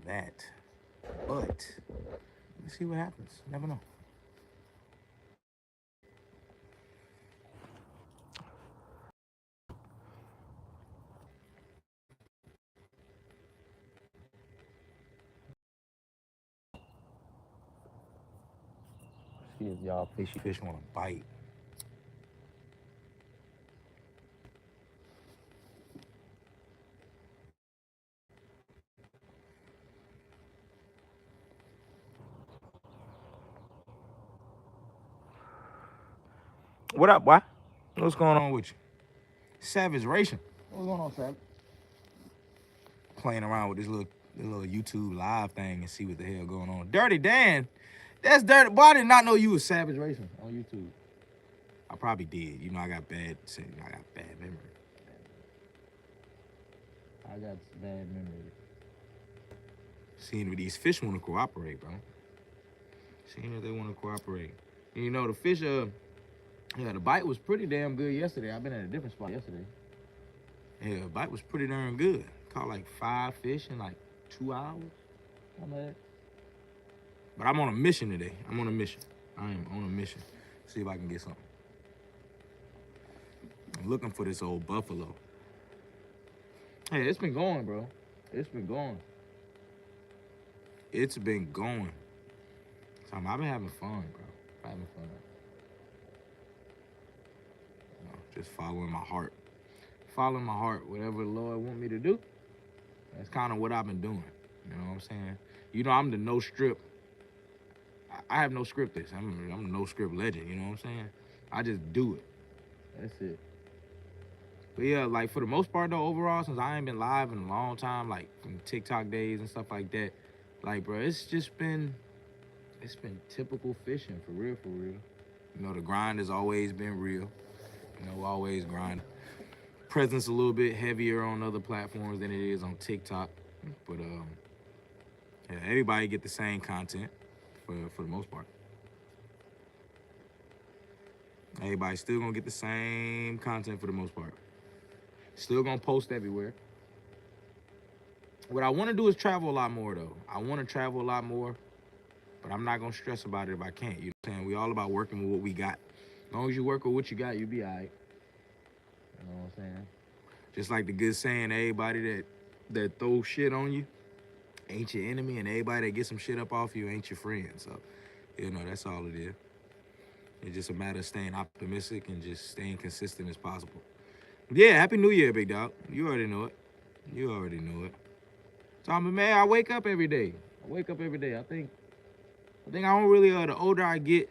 that. But let's see what happens. Never know. See if y'all fishy fish want to bite. What up, boy? What's going on with you? Savage Ration. What's going on, Savage? Playing around with this little YouTube live thing and see what the hell going on. Dirty Dan. That's dirty. Boy, I did not know you was Savage Racing on YouTube. I probably did. You know, I got bad memory. I got bad memory. Seeing if these fish want to cooperate, bro. Seeing if they want to cooperate. And you know, the fish, yeah, the bite was pretty damn good yesterday. I've been at a different spot yesterday. Yeah, the bite was pretty darn good. Caught like 5 fish in like 2 hours. Something like that. But I'm on a mission today. I am on a mission. See if I can get something. I'm looking for this old buffalo. Hey, it's been going, bro. It's been going. It's been going. I've been having fun, bro. Having fun. You know, just following my heart. Following my heart, whatever the Lord want me to do. That's kind of what I've been doing. You know what I'm saying? You know, I'm the no script. I have no script this. I'm a no script legend, you know what I'm saying? I just do it. That's it. But yeah, like for the most part though, overall, since I ain't been live in a long time, like from TikTok days and stuff like that, like bro, it's been typical fishing for real, for real. You know, the grind has always been real. You know, always grind. Presence a little bit heavier on other platforms than it is on TikTok. But yeah, everybody get the same content for the most part. Everybody still gonna get the same content for the most part. Still gonna post everywhere. What I wanna do is travel a lot more though. I wanna travel a lot more, but I'm not gonna stress about it if I can't. You know what I'm saying? We all about working with what we got. As long as you work with what you got, you'll be all right. You know what I'm saying? Just like the good saying, everybody that throws shit on you ain't your enemy, and everybody that gets some shit up off you ain't your friend. So, you know, that's all it is. It's just a matter of staying optimistic and just staying consistent as possible. Yeah, Happy New Year, big dog. You already know it. You already know it. Tommy, man, I wake up every day. I think I don't really, the older I get,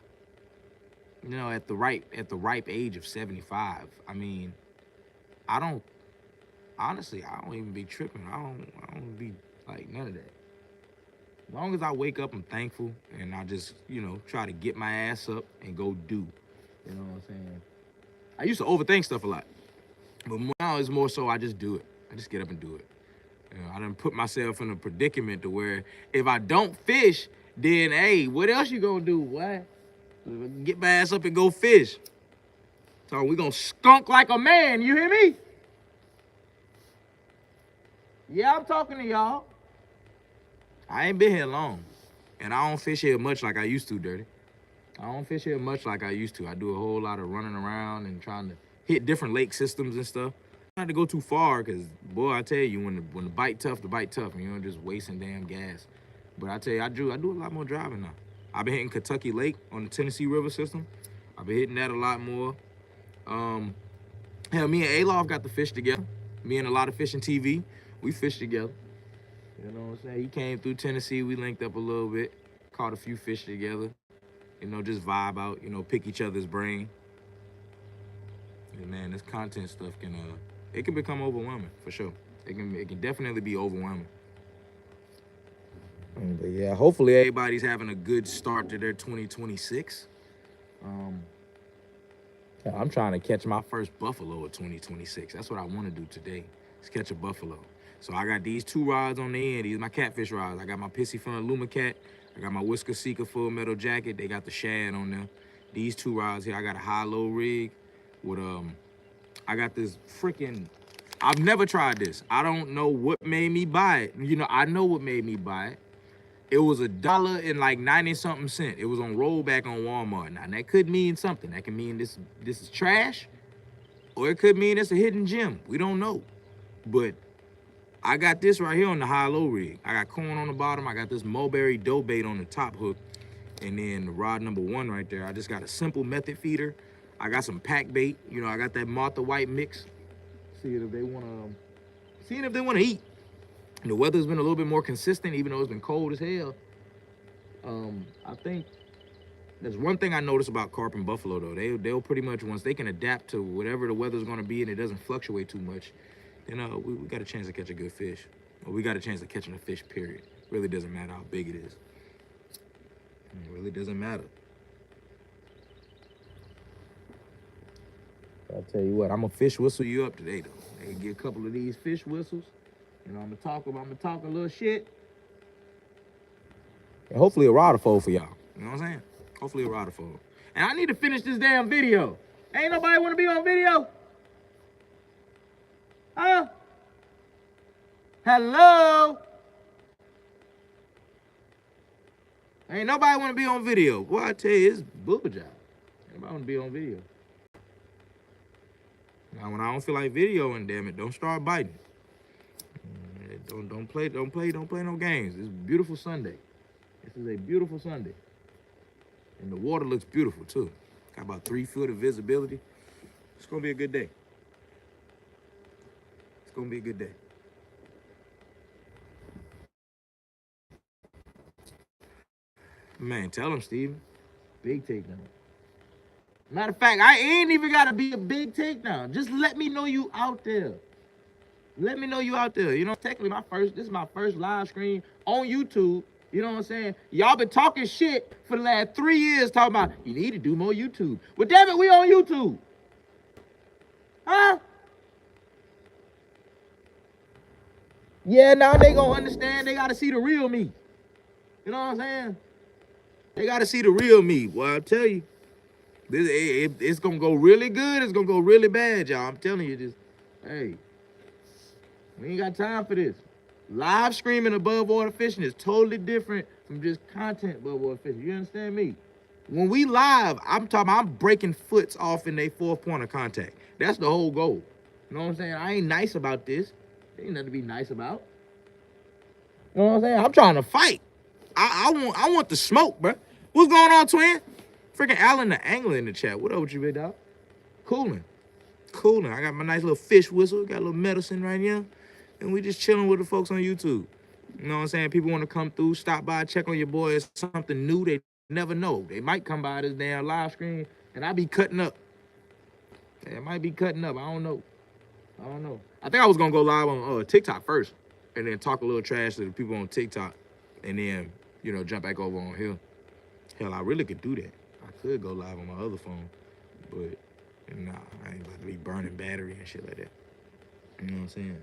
you know, at the ripe age of 75, I mean, honestly, I don't even be tripping. I don't be like none of that. As long as I wake up, I'm thankful, and I just, you know, try to get my ass up and go do. You know what I'm saying? I used to overthink stuff a lot, but now it's more so I just do it. I just get up and do it. You know, I done put myself in a predicament to where if I don't fish, then hey, what else you gonna do? What? Get my ass up and go fish. So we gonna skunk like a man. You hear me? Yeah, I'm talking to y'all. I ain't been here long, and I don't fish here much like I used to, Dirty. I don't fish here much like I used to. I do a whole lot of running around and trying to hit different lake systems and stuff. Not to go too far, cause boy, I tell you, when the bite tough, and you know, just wasting damn gas. But I tell you, I do a lot more driving now. I've been hitting Kentucky Lake on the Tennessee River system. I've been hitting that a lot more. Hell, me and Alof got the fish together. Me and a lot of fishing TV, we fished together. You know what I'm saying? He came through Tennessee, we linked up a little bit, caught a few fish together. You know, just vibe out, you know, pick each other's brain. And man, this content stuff it can become overwhelming, for sure. It can definitely be overwhelming. But yeah, hopefully everybody's having a good start to their 2026. I'm trying to catch my first buffalo of 2026. That's what I want to do today, is catch a buffalo. So I got these 2 rods on the end. These are my catfish rods. I got my Pissy Fun Lumicat. I got my Whisker Seeker Full Metal Jacket. They got the shad on them. These 2 rods here, I got a high-low rig with, I got this freaking I've never tried this. I don't know what made me buy it. You know, I know what made me buy it. It was $1 and like 90 something cent. It was on rollback on Walmart. Now that could mean something. That could mean this is trash, or it could mean it's a hidden gem. We don't know. But I got this right here on the high-low rig. I got corn on the bottom. I got this mulberry dough bait on the top hook. And then the rod number 1 right there. I just got a simple method feeder. I got some pack bait. You know, I got that Martha White mix. Seeing if they want to eat. The weather's been a little bit more consistent, even though it's been cold as hell. I think there's one thing I noticed about carp and buffalo, though. They'll pretty much, once they can adapt to whatever the weather's going to be and it doesn't fluctuate too much, then we got a chance to catch a good fish. Or we got a chance of catching a fish, period. Really doesn't matter how big it is. It really doesn't matter. I'll tell you what, I'm gonna fish whistle you up today, though. They get a couple of these fish whistles. You know, I'm gonna talk a little shit. And hopefully a rod will fold for y'all. You know what I'm saying? Hopefully a rod will fold. And I need to finish this damn video. Ain't nobody wanna be on video? Huh? Hello? Ain't nobody wanna be on video. Boy, I tell you, it's booba job. Nobody wanna be on video. Now, when I don't feel like videoing, damn it, don't start biting. Don't play no games. It's a beautiful Sunday. This is a beautiful Sunday. And the water looks beautiful too. Got about 3 foot of visibility. It's gonna be a good day. It's gonna be a good day. Man, tell him, Steven. Big takedown. Matter of fact, I ain't even gotta be a big takedown. Just let me know you out there. Let me know you out there. You know, technically this is my first live stream on YouTube. You know what I'm saying? Y'all been talking shit for the last 3 years talking about you need to do more YouTube. Well, damn it, we on YouTube. Huh? Yeah, now they gonna understand they gotta see the real me. You know what I'm saying? They gotta see the real me. Well, I tell you, it's gonna go really good. It's gonna go really bad, y'all. I'm telling you this. Hey, we ain't got time for this. Live streaming above water fishing is totally different from just content above water fishing. You understand me? When we live, I'm breaking foots off in their 4th point of contact. That's the whole goal. You know what I'm saying? I ain't nice about this. There ain't nothing to be nice about. You know what I'm saying? I'm trying to fight. I want the smoke, bro. What's going on, twin? Freaking Alan the Angler in the chat. What up with you, big dog? Cooling. I got my nice little fish whistle. Got a little medicine right here. And we just chilling with the folks on YouTube. You know what I'm saying? People want to come through, stop by, check on your boy. It's something new. They never know. They might come by this damn live stream and I be cutting up. It might be cutting up. I don't know. I think I was going to go live on TikTok first and then talk a little trash to the people on TikTok and then, you know, jump back over on here. Hell, I really could do that. I could go live on my other phone, but nah, I ain't about to be burning battery and shit like that. You know what I'm saying?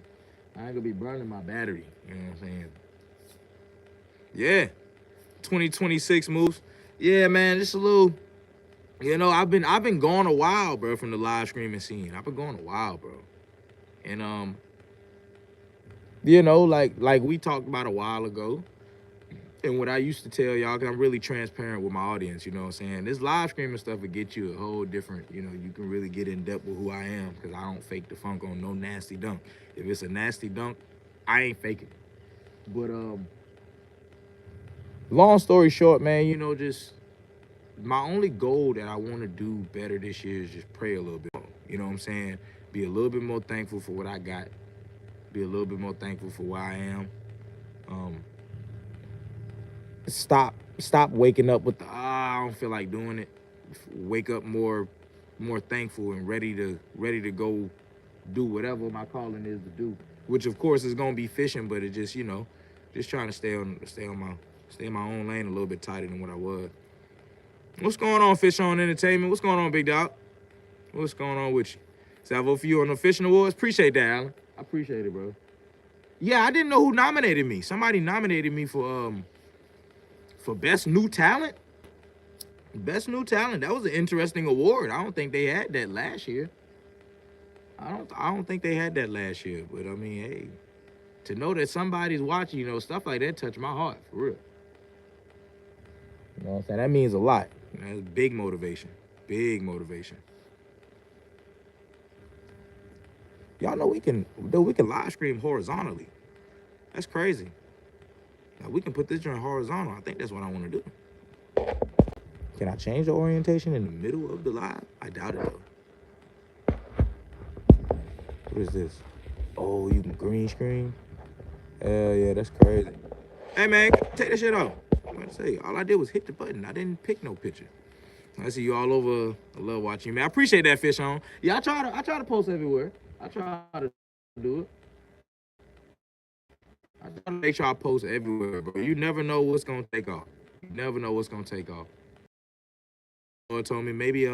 I ain't gonna be burning my battery. You know what I'm saying? Yeah. 2026 moves. Yeah, man, just a little. You know, I've been gone a while, bro, from the live streaming scene. I've been gone a while, bro. And you know, like we talked about a while ago. And what I used to tell y'all, because I'm really transparent with my audience, you know what I'm saying? This live streaming stuff will get you a whole different, you know, you can really get in depth with who I am, because I don't fake the funk on no nasty dunk. If it's a nasty dunk, I ain't faking it. But long story short, man, you know, just my only goal that I want to do better this year is just pray a little bit more. You know what I'm saying? Be a little bit more thankful for what I got. Be a little bit more thankful for where I am. Stop waking up with the I don't feel like doing it. Wake up more thankful and ready to go do whatever my calling is to do. Which of course is gonna be fishing, but it just, you know, just trying to stay in my own lane a little bit tighter than what I was. What's going on, Fish On Entertainment? What's going on, big dog? What's going on with you? So I vote for you on the Fishing Awards. Appreciate that, Alan. I appreciate it, bro. Yeah, I didn't know who nominated me. Somebody nominated me for Best New Talent. Best New Talent. That was an interesting award. I don't think they had that last year. I don't think they had that last year. But I mean, hey, to know that somebody's watching, stuff like that touch my heart for real. You know what I'm saying? That means a lot. That's big motivation. Big motivation. Y'all know we can live stream horizontally. That's crazy. Now we can put this joint horizontal. I think that's what I want to do. Can I change the orientation in the middle of the live? I doubt it though. What is this? Oh, you can green screen? Hell yeah, that's crazy. Hey man, take that shit off. I'm about to say, all I did was hit the button. I didn't pick no picture. I see you all over. I love watching you, man. I appreciate that, Fish on. Yeah, I try to post everywhere. I try to do it. I try to make sure I post everywhere, bro. You never know what's gonna take off. You never know what's gonna take off. Lord told me maybe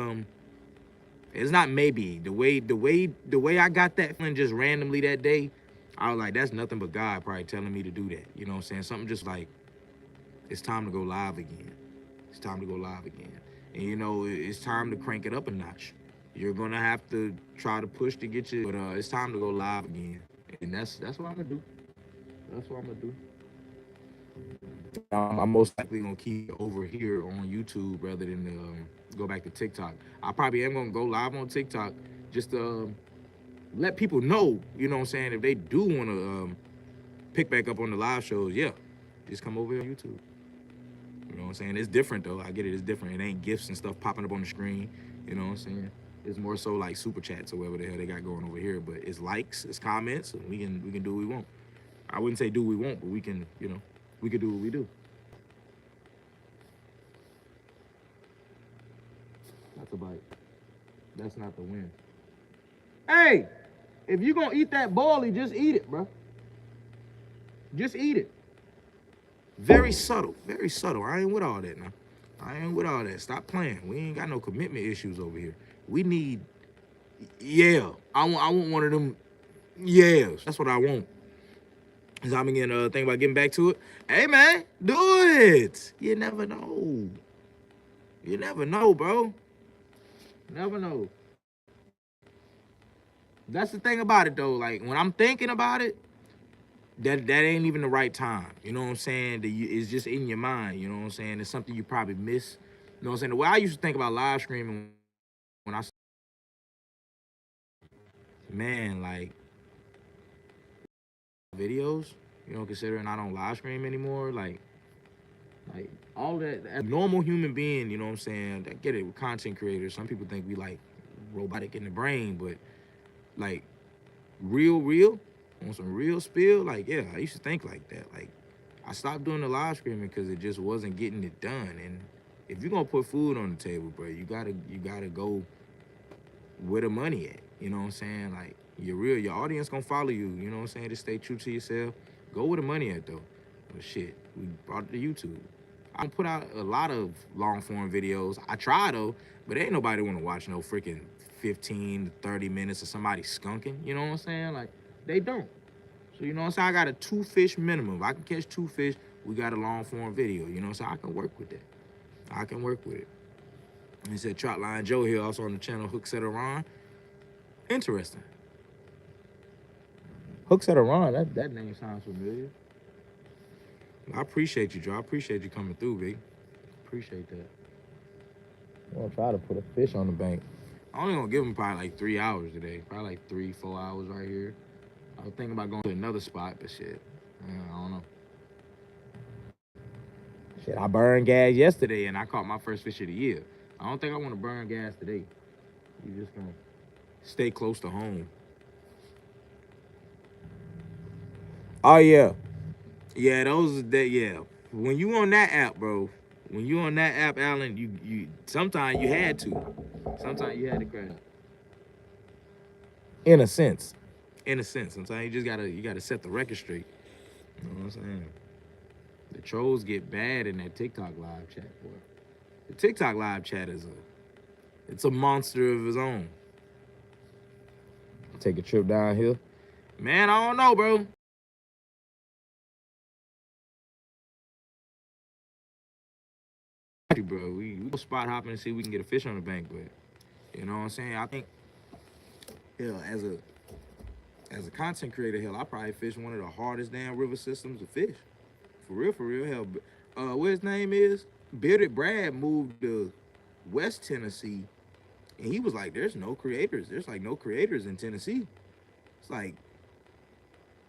it's not maybe. The way I got that feeling just randomly that day, I was like, that's nothing but God probably telling me to do that. You know what I'm saying? Something just like, it's time to go live again. It's time to go live again. And it's time to crank it up a notch. You're gonna have to try to push to get you, but it's time to go live again. And that's what I'm gonna do. That's what I'm gonna do. I'm most likely gonna keep it over here on YouTube rather than go back to TikTok. I probably am gonna go live on TikTok just to let people know, you know what I'm saying, if they do want to pick back up on the live shows, yeah, just come over here on YouTube. You know what I'm saying? It's different though. I get it. It's different. It ain't gifts and stuff popping up on the screen. You know what I'm saying? It's more so like super chats or whatever the hell they got going over here. But it's likes, it's comments, and we can do what we want. I wouldn't say do what we want, but we can do what we do. That's a bite. That's not the win. Hey, if you gonna eat that ballie, just eat it, bro. Just eat it. Very subtle, very subtle. I ain't with all that now. I ain't with all that. Stop playing. We ain't got no commitment issues over here. We need, yeah. I want one of them. Yes, that's what I want. Cause I'm again thinking about getting back to it. Hey man, do it. You never know. You never know, bro. Never know. That's the thing about it though. Like when I'm thinking about it, that ain't even the right time. You know what I'm saying? It's just in your mind. You know what I'm saying? It's something you probably miss. You know what I'm saying? The way I used to think about live streaming when I, man, like videos, considering I don't live stream anymore, like all that, as a normal human being, you know what I'm saying? I get it with content creators. Some people think we like robotic in the brain, but like real, on some real spill, like yeah, I used to think like that. Like I stopped doing the live streaming because it just wasn't getting it done. And if you're gonna put food on the table, bro, you gotta go where the money at. You know what I'm saying? Like your audience gonna follow you. You know what I'm saying? Just stay true to yourself. Go where the money at though. But shit, we brought it to YouTube. I don't put out a lot of long form videos. I try though, but ain't nobody wanna watch no freaking 15 to 30 minutes of somebody skunking. You know what I'm saying? Like they don't. So you know what I'm saying? I got a 2 fish minimum. If I can catch 2 fish, we got a long form video. You know what I'm saying? I can work with that. I can work with it. He said Trotline Joe here, also on the channel Hook Setter Ron. Interesting. Hook Setter Ron, that name sounds familiar. I appreciate you, Joe. I appreciate you coming through, big. Appreciate that. I'm gonna try to put a fish on the bank. I'm only gonna give him probably like 3 hours today. Probably like 3-4 hours right here. I was thinking about going to another spot, but shit, I don't know. Shit, I burned gas yesterday and I caught my first fish of the year. I don't think I want to burn gas today. You just gonna stay close to home. Oh yeah, yeah. Yeah. When you on that app, bro. When you on that app, Alan, you sometimes you had to. Sometimes you had to crash. In a sense. In a sense. Sometimes you gotta set the record straight. You know what I'm saying? The trolls get bad in that TikTok live chat, boy. The TikTok live chat it's a monster of its own. Take a trip down here. Man, I don't know, bro. Bro, we go spot hopping and see if we can get a fish on the bank, but you know what I'm saying? I think hell, as a content creator, hell, I probably fish one of the hardest damn river systems to fish. For real, hell. What his name is? Bearded Brad moved to West Tennessee, and he was like, "There's no creators. There's like no creators in Tennessee."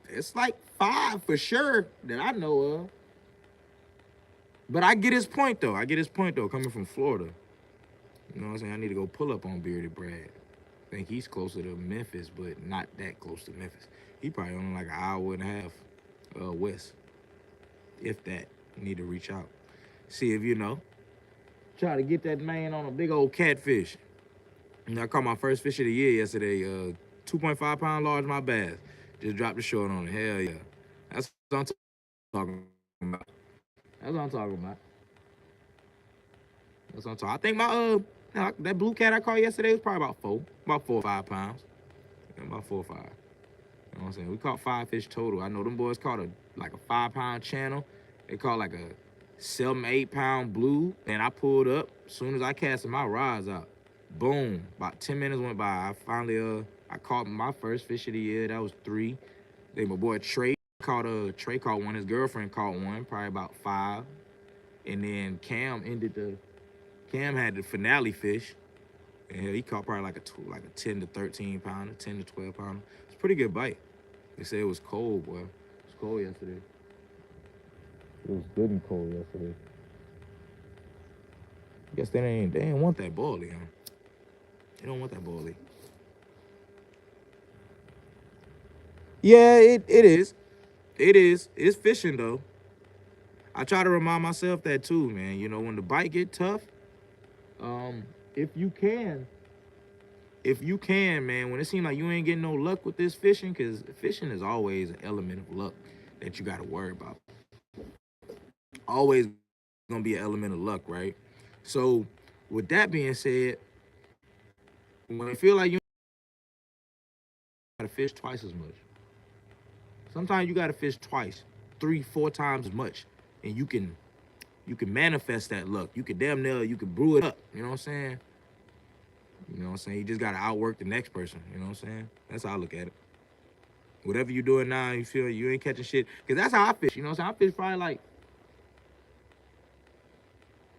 It's like five for sure that I know of. But I get his point though. Coming from Florida, you know what I'm saying? I need to go pull up on Bearded Brad. I think he's closer to Memphis, but not that close to Memphis. He probably only like an hour and a half west, if that. Need to reach out, see if you know. Try to get that man on a big old catfish. And I caught my first fish of the year yesterday. 2.5 pound largemouth bass. Just dropped the short on it. Hell yeah. That's what I'm talking about. That's what I'm talking about. That's what I'm talking. I think my that blue cat I caught yesterday was probably about 4 or 5 pounds. Yeah, about 4 or 5. You know what I'm saying? We caught 5 fish total. I know them boys caught like a 5-pound channel. They caught like a 7, 8 pound blue. And I pulled up. As soon as I casted my rods out, boom. About 10 minutes went by. I finally I caught my first fish of the year. That was 3. Then my boy Trey caught one. His girlfriend caught one, probably about 5. And then Cam had the finale fish. And he caught probably like a 10 to 13 pounder, 10 to 12 pounder. It's a pretty good bite. They say it was cold, boy. It was cold yesterday. It was good and cold yesterday. I guess they didn't want that boilie, huh? They don't want that boilie. Yeah, it is. It is. It's fishing though. I try to remind myself that too, man. You know, when the bite get tough, if you can, man, when it seems like you ain't getting no luck with this fishing, because fishing is always an element of luck that you got to worry about. Always gonna be an element of luck, right? So, with that being said, when you feel like you gotta fish twice as much, sometimes you gotta fish twice, 3, 4 times as much, and you can manifest that luck. You can damn near, you can brew it up. You know what I'm saying? You know what I'm saying? You just gotta outwork the next person. You know what I'm saying? That's how I look at it. Whatever you're doing now, you feel you ain't catching shit. Because that's how I fish. You know what I'm saying? I fish probably like,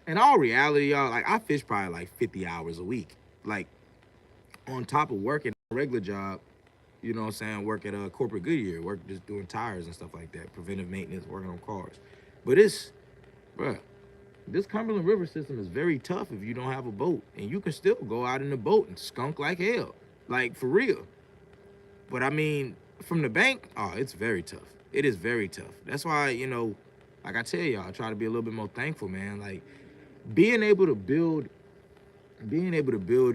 in all reality, y'all, like I fish probably like 50 hours a week. Like on top of working a regular job, you know what I'm saying? Work at a corporate Goodyear, work just doing tires and stuff like that, preventive maintenance, working on cars. But bruh, this Cumberland River system is very tough if you don't have a boat. And you can still go out in the boat and skunk like hell. Like, for real. But, I mean, from the bank, oh, it's very tough. It is very tough. That's why, you know, like I tell y'all, I try to be a little bit more thankful, man. Like, being able to build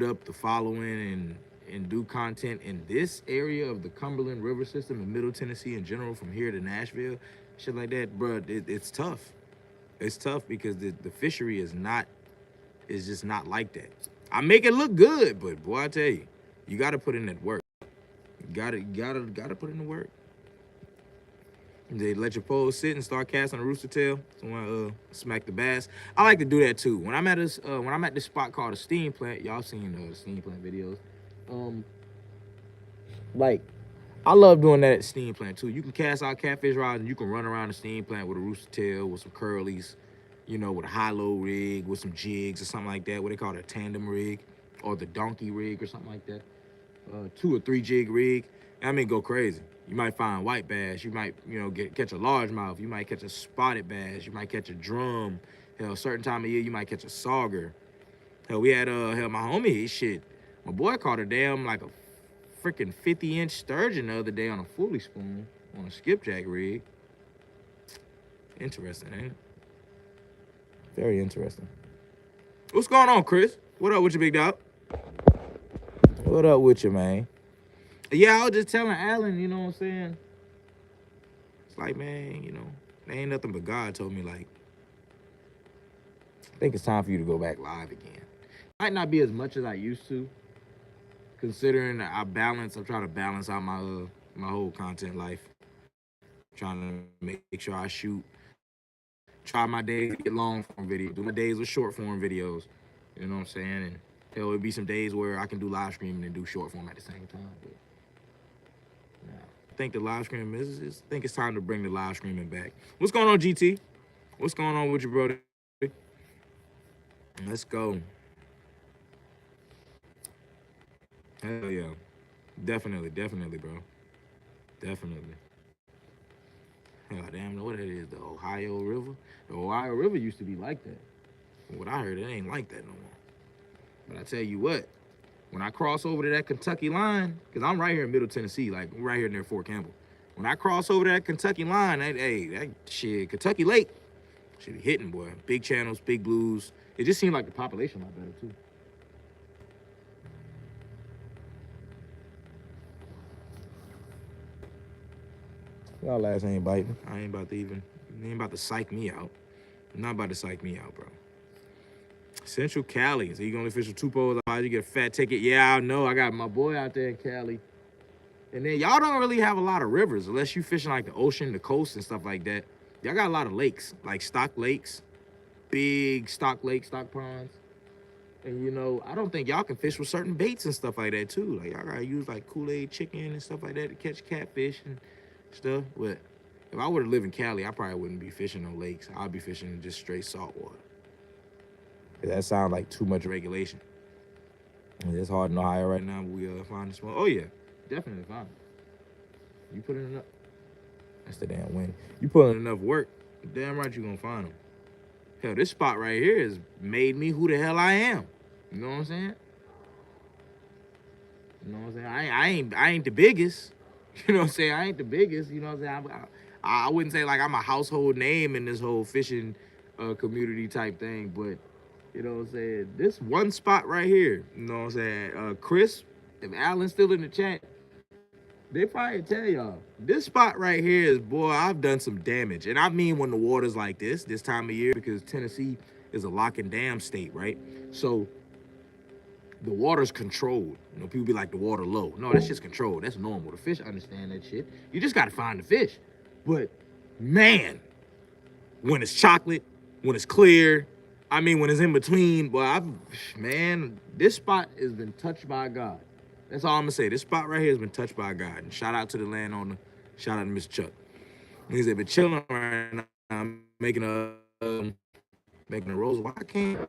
up the following and do content in this area of the Cumberland River system in Middle Tennessee in general, from here to Nashville, shit like that, bro, it's tough. It's tough because the fishery is just not like that. I make it look good, but boy, I tell you, you gotta put in that work. You gotta put in the work. They let your pole sit and start casting a rooster tail. So when smack the bass, I like to do that too. When I'm at this spot called a steam plant, y'all seen the steam plant videos. Like I love doing that at steam plant too. You can cast out catfish rods and you can run around the steam plant with a rooster tail, with some curlies, you know, with a high-low rig, with some jigs or something like that. What they call it, a tandem rig, or the donkey rig or something like that. 2 or 3 jig rig. I mean, go crazy. You might find white bass. You might, you know, catch a largemouth. You might catch a spotted bass. You might catch a drum. Hell, a certain time of year, you might catch a sauger. Hell, we had my homie, shit. My boy caught a damn like a freaking 50-inch sturgeon the other day on a fully spoon on a skipjack rig. Interesting, ain't it? Very interesting. What's going on, Chris? What up with you, big dog? What up with you, man? Yeah, I was just telling Alan, you know what I'm saying? It's like, man, you know, there ain't nothing but God told me, like, I think it's time for you to go back live again. Might not be as much as I used to, considering I'm trying to balance out my whole content life. Trying to make sure I try my days to get long form videos, do my days with short form videos. You know what I'm saying? And There'll be some days where I can do live streaming and do short form at the same time. But yeah, I think the live streaming I think it's time to bring the live streaming back. What's going on, GT? What's going on with you, brody? Let's go. Hell yeah. Definitely, bro. Definitely. Hell, I damn know what that is. The Ohio River. The Ohio River used to be like that. From what I heard, it ain't like that no more. But I tell you what, when I cross over to that Kentucky line, because I'm right here in Middle Tennessee, like right here near Fort Campbell. When I cross over to that Kentucky line, that shit, Kentucky Lake, should be hitting, boy. Big channels, big blues. It just seemed like the population a lot better, too. Y'all ass ain't biting. I ain't about to psych me out. I'm not about to psych me out, bro. Central Cali. So you can only fish with 2 poles. You get a fat ticket. Yeah, I know. I got my boy out there in Cali. And then y'all don't really have a lot of rivers unless you fishing like the ocean, the coast, and stuff like that. Y'all got a lot of lakes, like stock lakes, big stock lakes, stock ponds. And you know, I don't think y'all can fish with certain baits and stuff like that too. Like y'all gotta use like Kool-Aid chicken and stuff like that to catch catfish and stuff. But if I were to live in Cali, I probably wouldn't be fishing on lakes. I'd be fishing just straight salt water. That sounds like too much regulation. It's hard in Ohio right now, but we find this one. Oh yeah, definitely find it. You put in enough. That's the damn wind. You put in enough work, damn right you gonna find them. Hell, this spot right here has made me who the hell I am. You know what I'm saying? You know what I'm saying? I ain't the biggest. You know what I'm saying? I ain't the biggest. You know what I'm saying? I wouldn't say like I'm a household name in this whole fishing community type thing, but you know what I'm saying? This one spot right here, you know what I'm saying? Chris, if Alan's still in the chat, they probably tell y'all. This spot right here is, boy, I've done some damage. And I mean when the water's like this time of year, because Tennessee is a lock and dam state, right? So the water's controlled. You know, people be like the water low. No, that's just controlled. That's normal. The fish understand that shit. You just gotta find the fish. But man, when it's chocolate, when it's clear, I mean, when it's in between, boy, man, this spot has been touched by God. That's all I'm gonna say. This spot right here has been touched by God. And shout out to the landowner. Shout out to Mr. Chuck. He's been chilling right now, making a rose. Why can't?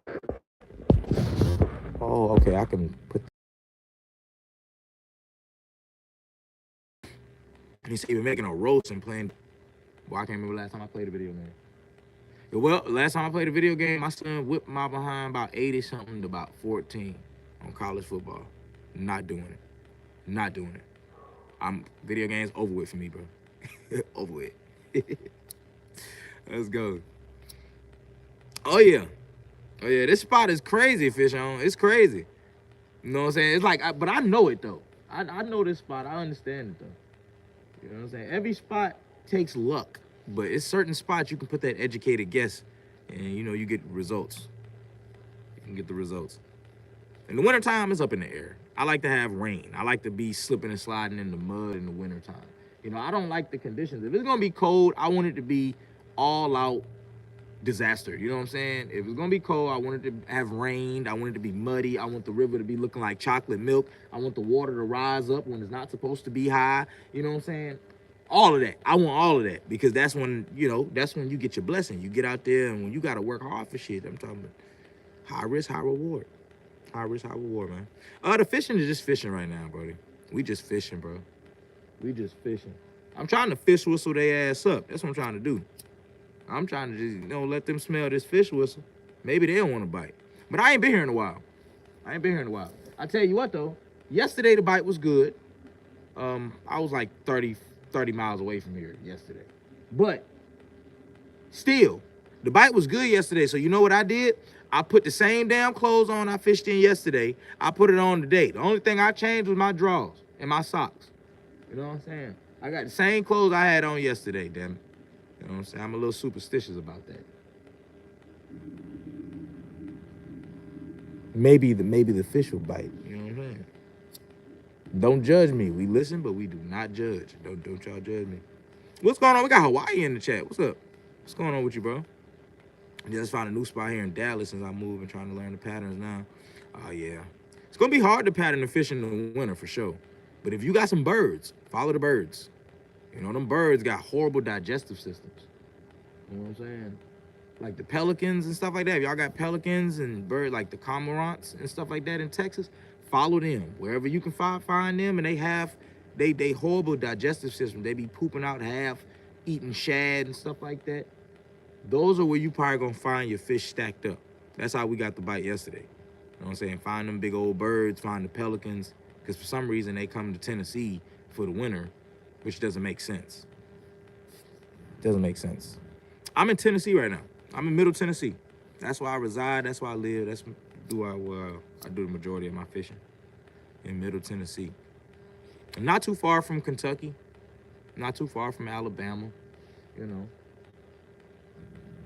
Oh, okay. I can put. He's even making a roast and playing. Well, I can't remember last time I played a video game. Well, last time I played a video game, my son whipped my behind about 80 something to about 14 on college football. Not doing it. Not doing it. Video games over with for me, bro. Over with. Let's go. Oh yeah. Oh yeah, this spot is crazy, Fish on. It's crazy. You know what I'm saying? It's like, but I know it though. I know this spot. I understand it though. You know what I'm saying? Every spot takes luck, but it's certain spots you can put that educated guess, and you know you get results. You can get the results. In the wintertime, it's up in the air. I like to have rain. I like to be slipping and sliding in the mud in the wintertime. You know, I don't like the conditions. If it's gonna be cold, I want it to be all out disaster. You know what I'm saying? If it's gonna be cold, I want it to have rained. I want it to be muddy. I want the river to be looking like chocolate milk. I want the water to rise up when it's not supposed to be high. You know what I'm saying? All of that. I want all of that, because that's when, you know, that's when you get your blessing. You get out there, and when you gotta work hard for shit, I'm talking about high risk, high reward. High risk, high reward, man. The fishing is just fishing right now, brody. We just fishing, bro. We just fishing. I'm trying to fish whistle their ass up. That's what I'm trying to do. I'm trying to just, you know, let them smell this fish whistle. Maybe they don't want to bite. But I ain't been here in a while. I I tell you what, though. Yesterday, the bite was good. I was like 30 miles away from here yesterday. But still, the bite was good yesterday. So you know what I did? I put the same damn clothes on I fished in yesterday. I put it on today. The only thing I changed was my drawers and my socks. You know what I'm saying? I got the same clothes I had on yesterday, damn it. You know what I'm saying? I'm a little superstitious about that. Maybe the fish will bite. You know what I'm saying? Don't judge me. We listen, but we do not judge. Don't y'all judge me. What's going on? We got Hawaii in the chat. What's up? What's going on with you, bro? I just found a new spot here in Dallas since I moved and trying to learn the patterns now. Oh, yeah. It's going to be hard to pattern the fish in the winter for sure. But if you got some birds, follow the birds. You know, them birds got horrible digestive systems. You know what I'm saying? Like the pelicans and stuff like that. If y'all got pelicans and bird like the cormorants and stuff like that in Texas, follow them. Wherever you can find them, and they horrible digestive system. They be pooping out half, eating shad and stuff like that. Those are where you probably gonna find your fish stacked up. That's how we got the bite yesterday. You know what I'm saying? Find them big old birds, find the pelicans, because for some reason they come to Tennessee for the winter, which doesn't make sense. Doesn't make sense. I'm in Tennessee right now. I'm in Middle Tennessee. That's where I reside. That's where I live. That's where I do the majority of my fishing, in Middle Tennessee. I'm not too far from Kentucky. Not too far from Alabama. You know.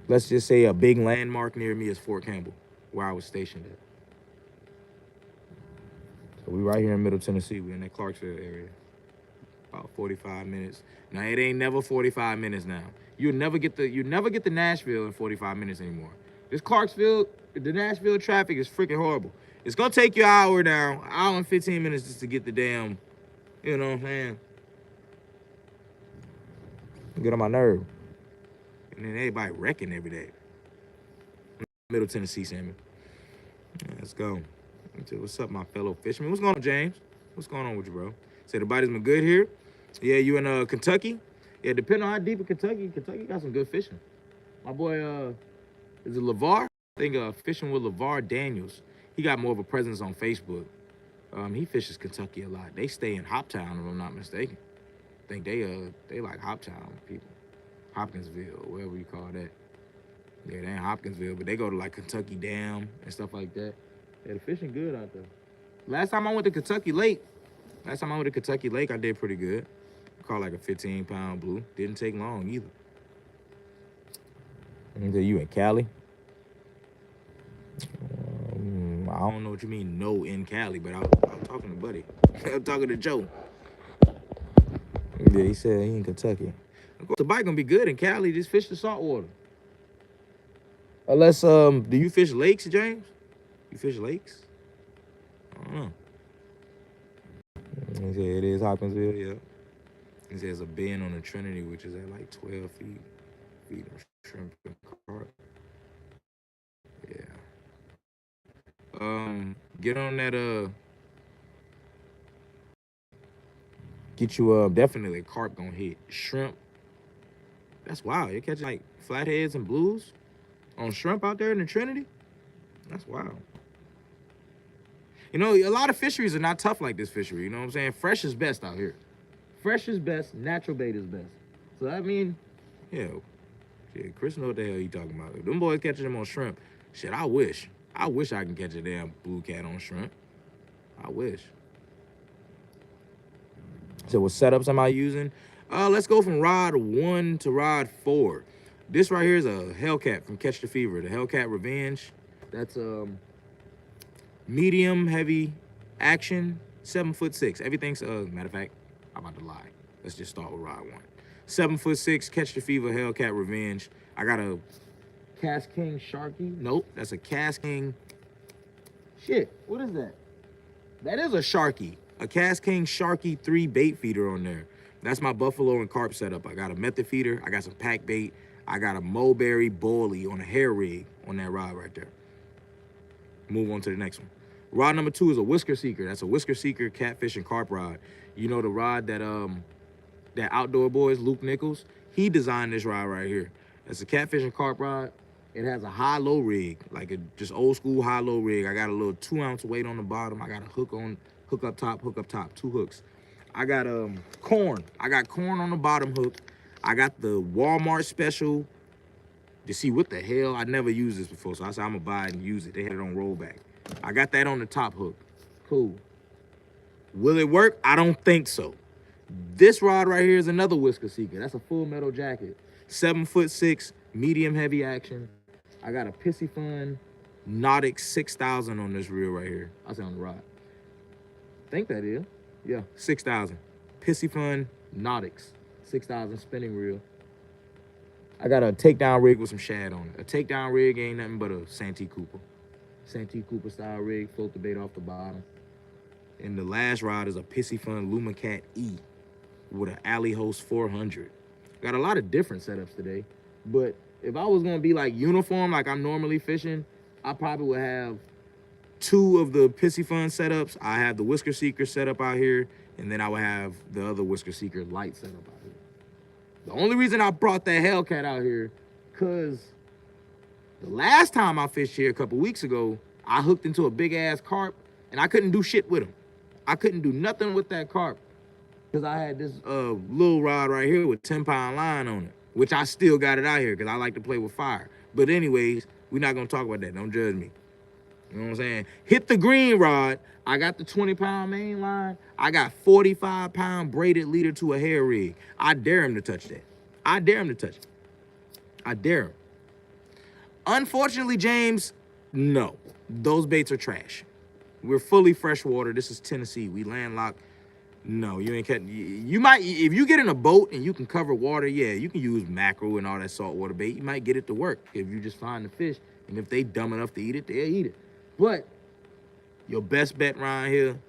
Let's just say a big landmark near me is Fort Campbell, where I was stationed at. So we right here in Middle Tennessee. We in that Clarksville area. About 45 minutes. Now it ain't never 45 minutes now. You'll never get to Nashville in 45 minutes anymore. This Clarksville, the Nashville traffic is freaking horrible. It's gonna take you an hour now, an hour and 15 minutes just to get the damn, you know what I'm saying? Get on my nerve. And then everybody wrecking every day. Middle Tennessee, Sammy. Yeah, let's go. What's up, my fellow fishermen? What's going on, James? What's going on with you, bro? Say the body's been good here. Yeah, you in Kentucky? Yeah, depending on how deep in Kentucky got some good fishing. My boy, is it LeVar? I think fishing with LeVar Daniels. He got more of a presence on Facebook. He fishes Kentucky a lot. They stay in Hoptown, if I'm not mistaken. I think they like Hoptown people. Hopkinsville, or whatever you call that. Yeah, they ain't Hopkinsville, but they go to like Kentucky Dam and stuff like that. Yeah, the fishing good out there. Last time I went to Kentucky Lake, I did pretty good. Caught like a 15-pound blue. Didn't take long either. Until you in Cali? I don't know what you mean, no in Cali, but I was talking to Buddy. I was talking to Joe. Yeah, he said he in Kentucky. The bite gonna be good in Cali. Just fish the salt water. Unless, do you fish lakes, James? You fish lakes? I don't know. He said it is Hopkinsville, yeah. He says there's a bend on the Trinity, which is at like 12 feet of shrimp and carp. Yeah. Get on that, get you, definitely carp gonna hit. Shrimp, that's wild. You're catching like flatheads and blues on shrimp out there in the Trinity? That's wild. You know, a lot of fisheries are not tough like this fishery, you know what I'm saying? Fresh is best out here. Fresh is best, natural bait is best. So I mean, yeah, Chris know what the hell he talking about. If them boys catching them on shrimp, shit, I wish I can catch a damn blue cat on shrimp. I wish. So what setups am I using? Let's go from rod 1 to rod 4. This right here is a Hellcat from Catch the Fever, the Hellcat Revenge. That's medium heavy action, 7'6". Everything's matter of fact, I'm about to lie. Let's just start with rod 1. 7'6", Catch the Fever, Hellcat Revenge. I got a Cast King Sharky. Nope, that's a Cast King. Shit, what is that? That is a Sharky. A Cast King Sharky 3 bait feeder on there. That's my buffalo and carp setup. I got a method feeder. I got some pack bait. I got a mulberry boilie on a hair rig on that rod right there. Move on to the next one. Rod number 2 is a Whisker Seeker. That's a Whisker Seeker catfish and carp rod. You know the rod that that Outdoor Boys, Luke Nichols, he designed this rod right here. It's a catfish and carp rod. It has a high-low rig, like a just old school high-low rig. I got a little 2-ounce weight on the bottom. I got a hook up top, 2 hooks. I got corn. I got corn on the bottom hook. I got the Walmart special. To see what the hell, I never used this before, so I said I'm gonna buy it and use it. They had it on rollback. I got that on the top hook. Cool. Will it work? I don't think so. This rod right here is another Whisker Seeker. That's a full metal jacket. 7'6", medium heavy action. I got a Pissy Fun Nautic 6000 on this reel right here. I say on the rod. I think that is. Yeah, 6000. Pissy Fun Nautics 6000 spinning reel. I got a takedown rig with some shad on it. A takedown rig ain't nothing but a Santee Cooper. Santee Cooper style rig, float the bait off the bottom. And the last rod is a Fishin Lumacat E with an Alley Host 400. Got a lot of different setups today, but if I was gonna be like uniform, like I'm normally fishing, I probably would have 2 of the Fishin setups. I have the Whisker Seeker setup out here, and then I would have the other Whisker Seeker light setup out here. The only reason I brought that Hellcat out here, cause the last time I fished here a couple weeks ago, I hooked into a big ass carp, and I couldn't do shit with him. I couldn't do nothing with that carp, because I had this little rod right here with 10-pound line on it, which I still got it out here because I like to play with fire. But anyways, we're not gonna talk about that. Don't judge me. You know what I'm saying? Hit the green rod. I got the 20-pound main line. I got 45-pound braided leader to a hair rig. I dare him to touch that. I dare him to touch it. I dare him. Unfortunately, James, no. Those baits are trash. We're fully freshwater. This is Tennessee. We landlocked. No, you ain't catching. You might, if you get in a boat and you can cover water, yeah, you can use mackerel and all that saltwater bait. You might get it to work if you just find the fish. And if they dumb enough to eat it, they'll eat it. But your best bet around here,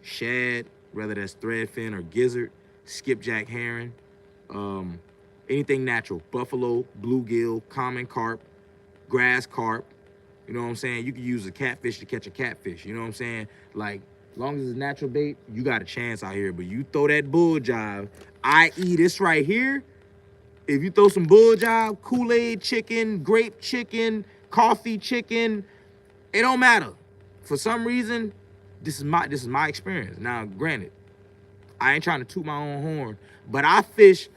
shad, whether that's threadfin or gizzard, skipjack herring, anything natural, buffalo, bluegill, common carp, grass carp. You know what I'm saying? You can use a catfish to catch a catfish. You know what I'm saying? Like, as long as it's natural bait, you got a chance out here. But you throw that bull jive, i.e. this right here, if you throw some bull jive, Kool-Aid chicken, grape chicken, coffee chicken, it don't matter. For some reason, this is my experience. Now, granted, I ain't trying to toot my own horn, but I fish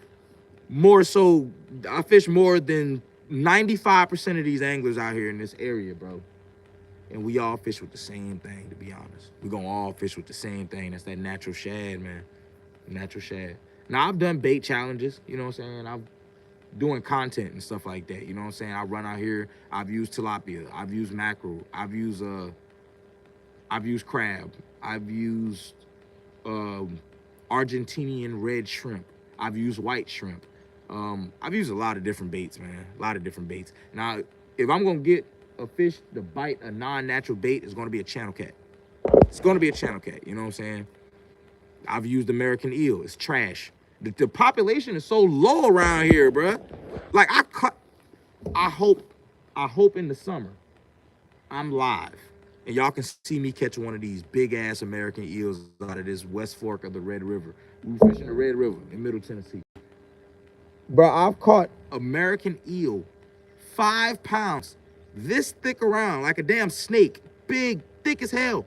more than 95% of these anglers out here in this area, bro. And we all fish with the same thing, to be honest. We're gonna all fish with the same thing. That's that natural shad, man. Natural shad. Now, I've done bait challenges, you know what I'm saying? I'm doing content and stuff like that, you know what I'm saying? I run out here, I've used tilapia, I've used mackerel, I've used crab, I've used Argentinian red shrimp, I've used white shrimp. I've used a lot of different baits, man. A lot of different baits. Now, if I'm gonna get a fish to bite a non-natural bait, it's gonna be a channel cat. It's gonna be a channel cat, you know what I'm saying? I've used American eel. It's trash. The population is so low around here, bruh. Like, I hope in the summer I'm live and y'all can see me catch one of these big ass American eels out of this West Fork of the Red River. We were fishing the Red River in Middle Tennessee. Bro, I've caught American eel, 5 pounds, this thick around, like a damn snake, big, thick as hell.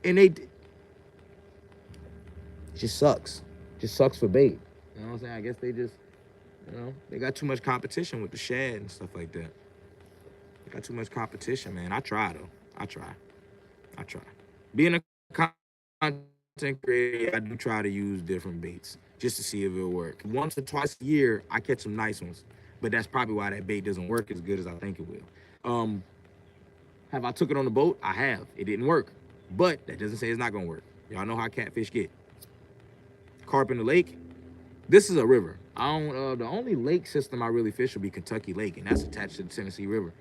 And it just sucks. Just sucks for bait. You know what I'm saying? I guess they just, you know, they got too much competition with the shad and stuff like that. They got too much competition, man. I try, though. I try. Being a content creator, I do try to use different baits just to see if it'll work. Once or twice a year, I catch some nice ones, but that's probably why that bait doesn't work as good as I think it will. Have I took it on the boat? I have. It didn't work, but that doesn't say it's not gonna work. Y'all know how catfish get. Carp in the lake. This is a river. The only lake system I really fish will be Kentucky Lake, and that's attached to the Tennessee River.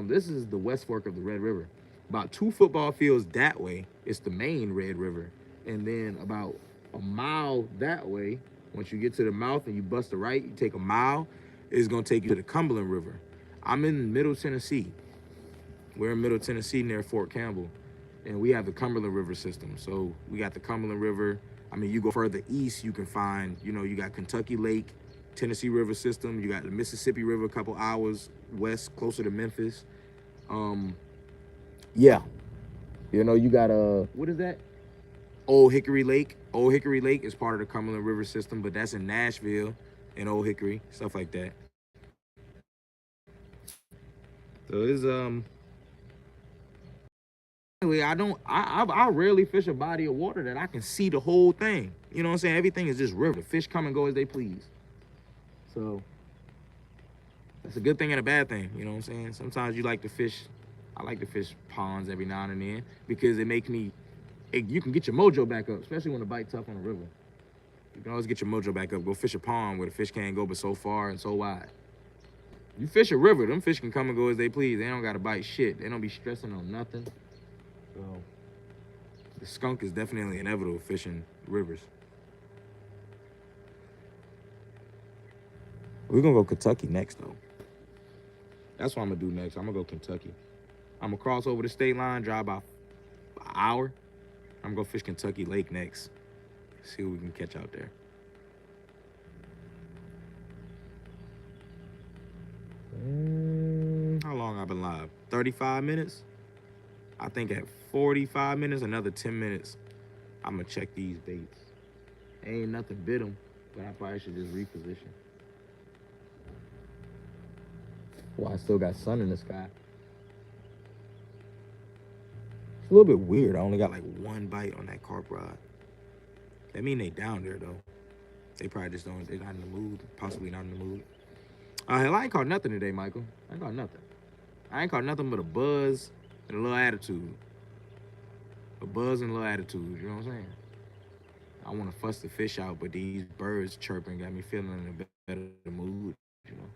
This is the West Fork of the Red River. About 2 football fields that way, it's the main Red River. And then about a mile that way, once you get to the mouth and you bust a right, you take a mile, it's gonna take you to the Cumberland River. I'm in Middle Tennessee. We're in Middle Tennessee near Fort Campbell, and we have the Cumberland River system. So we got the Cumberland River. I mean, you go further east, you can find, you know, you got Kentucky Lake, Tennessee River system. You got the Mississippi River a couple hours west, closer to Memphis. Yeah. You know, you got what is that? Old Hickory Lake. Old Hickory Lake is part of the Cumberland River system, but that's in Nashville and Old Hickory, stuff like that. So it's I rarely fish a body of water that I can see the whole thing. You know what I'm saying? Everything is just river. The fish come and go as they please. So that's a good thing and a bad thing. You know what I'm saying? Sometimes you like to fish. I like to fish ponds every now and then because it makes me, you can get your mojo back up, especially when the bite tough on the river. You can always get your mojo back up. Go fish a pond where the fish can't go but so far and so wide. You fish a river, them fish can come and go as they please. They don't gotta bite shit. They don't be stressing on nothing. So the skunk is definitely inevitable fishing rivers. We're gonna go Kentucky next though. That's what I'm gonna do next. I'm gonna go Kentucky. I'm gonna cross over the state line, drive about an hour. I'm gonna go fish Kentucky Lake next. See what we can catch out there. How long I've been live? 35 minutes? I think at 45 minutes, another 10 minutes, I'm gonna check these baits. Ain't nothing bit them, but I probably should just reposition. Well, I still got sun in the sky. It's a little bit weird. I only got like one bite on that carp rod. That mean they down there though. They probably just don't, they're not in the mood, possibly not in the mood. Hell, I ain't caught nothing today, Michael. I ain't caught nothing. I ain't caught nothing but a buzz and a little attitude. A buzz and a little attitude, you know what I'm saying? I want to fuss the fish out, but these birds chirping got me feeling in a better mood, you know?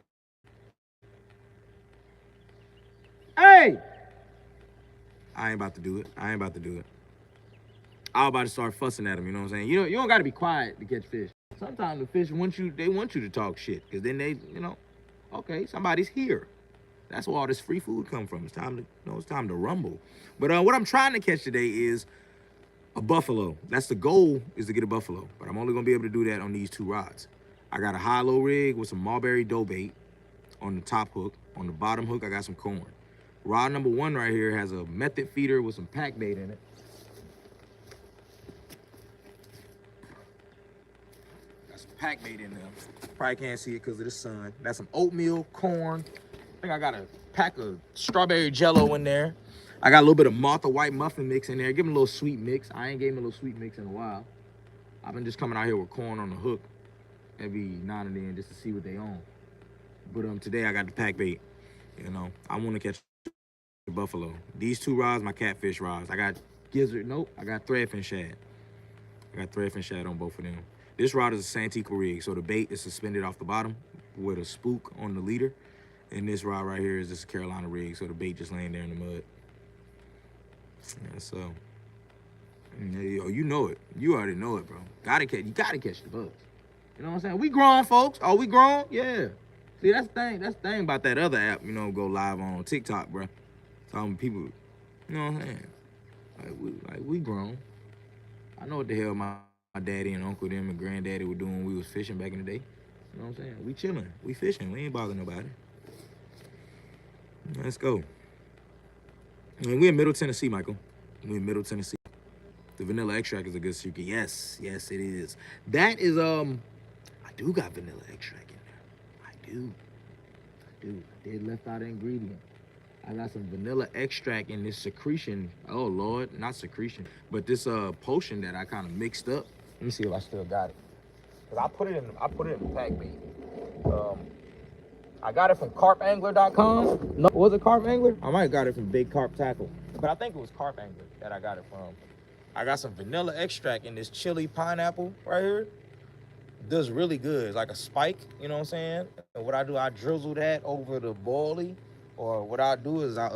Hey! I ain't about to do it. I ain't about to do it. I was about to start fussing at them, you know what I'm saying? You don't got to be quiet to catch fish. Sometimes the fish want you to talk shit, because then they, you know, okay, somebody's here. That's where all this free food come from. It's time to, you know, it's time to rumble. But what I'm trying to catch today is a buffalo. That's the goal, is to get a buffalo. But I'm only gonna be able to do that on these two rods. I got a high-low rig with some mulberry dough bait on the top hook. On the bottom hook, I got some corn. Rod number 1 right here has a method feeder with some pack bait in it. Got some pack bait in there. Probably can't see it because of the sun. That's some oatmeal, corn. I think I got a pack of strawberry jello in there. I got a little bit of Martha White muffin mix in there. Give them a little sweet mix. I ain't gave them a little sweet mix in a while. I've been just coming out here with corn on the hook every now and then just to see what they own. But today I got the pack bait. You know, I want to catch the buffalo. These two rods, my catfish rods. I got gizzard, nope. I got threadfin shad. I got threadfin shad on both of them. This rod is a Santico rig, so the bait is suspended off the bottom with a spook on the leader. And this rod right here is just a Carolina rig, so the bait just laying there in the mud. Yeah, so, you know it. You already know it, bro. You gotta catch the bugs. You know what I'm saying? We grown, folks. Are we grown? Yeah. See, that's the thing. That's the thing about that other app, you know, go live on TikTok, bro. Talking people, you know what I'm saying? Like we grown. I know what the hell my daddy and uncle them and granddaddy were doing when we was fishing back in the day. You know what I'm saying? We chilling. We fishing. We ain't bothering nobody. Let's go. And we in Middle Tennessee, Michael. We in Middle Tennessee. The vanilla extract is a good secret. Yes, yes, it is. That is, I do got vanilla extract in there. I do. I did left out an ingredient. I got some vanilla extract in this secretion. Oh, Lord, not secretion, but this potion that I kind of mixed up. Let me see if I still got it. Cause I put it in the pack bait. I got it from carpangler.com. No, was it Carp Angler? I might have got it from Big Carp Tackle, but I think it was Carp Angler that I got it from. I got some vanilla extract in this chili pineapple right here. Does really good. It's like a spike, you know what I'm saying? And what I do, I drizzle that over the boilie, or what I do is I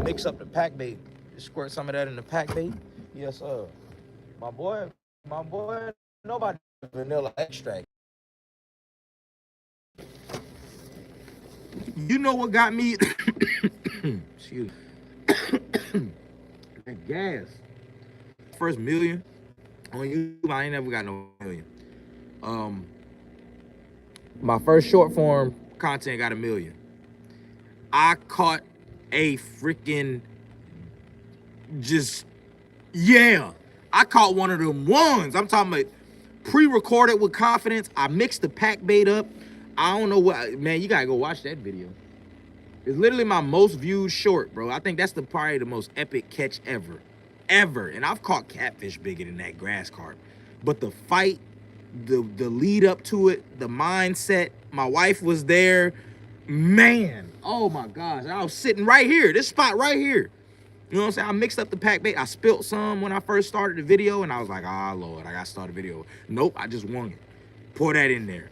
mix up the pack bait, squirt some of that in the pack bait. Yes, sir. My boy, nobody vanilla extract. You know what got me? Excuse me. That gas. First million on YouTube, I ain't never got no million. My first short form content got 1 million. I caught a freaking I caught one of them ones. I'm talking about pre-recorded with confidence. I mixed the pack bait up. I don't know what, man, you gotta go watch that video. It's literally my most viewed short, bro. I think that's probably the most epic catch ever. And I've caught catfish bigger than that grass carp. But the fight, the lead up to it, the mindset, my wife was there. Man, oh my gosh. I was sitting right here, this spot right here. You know what I'm saying? I mixed up the pack bait. I spilt some when I first started the video, and I was like, ah, Lord, I gotta start a video. Nope, I just won it. Pour that in there.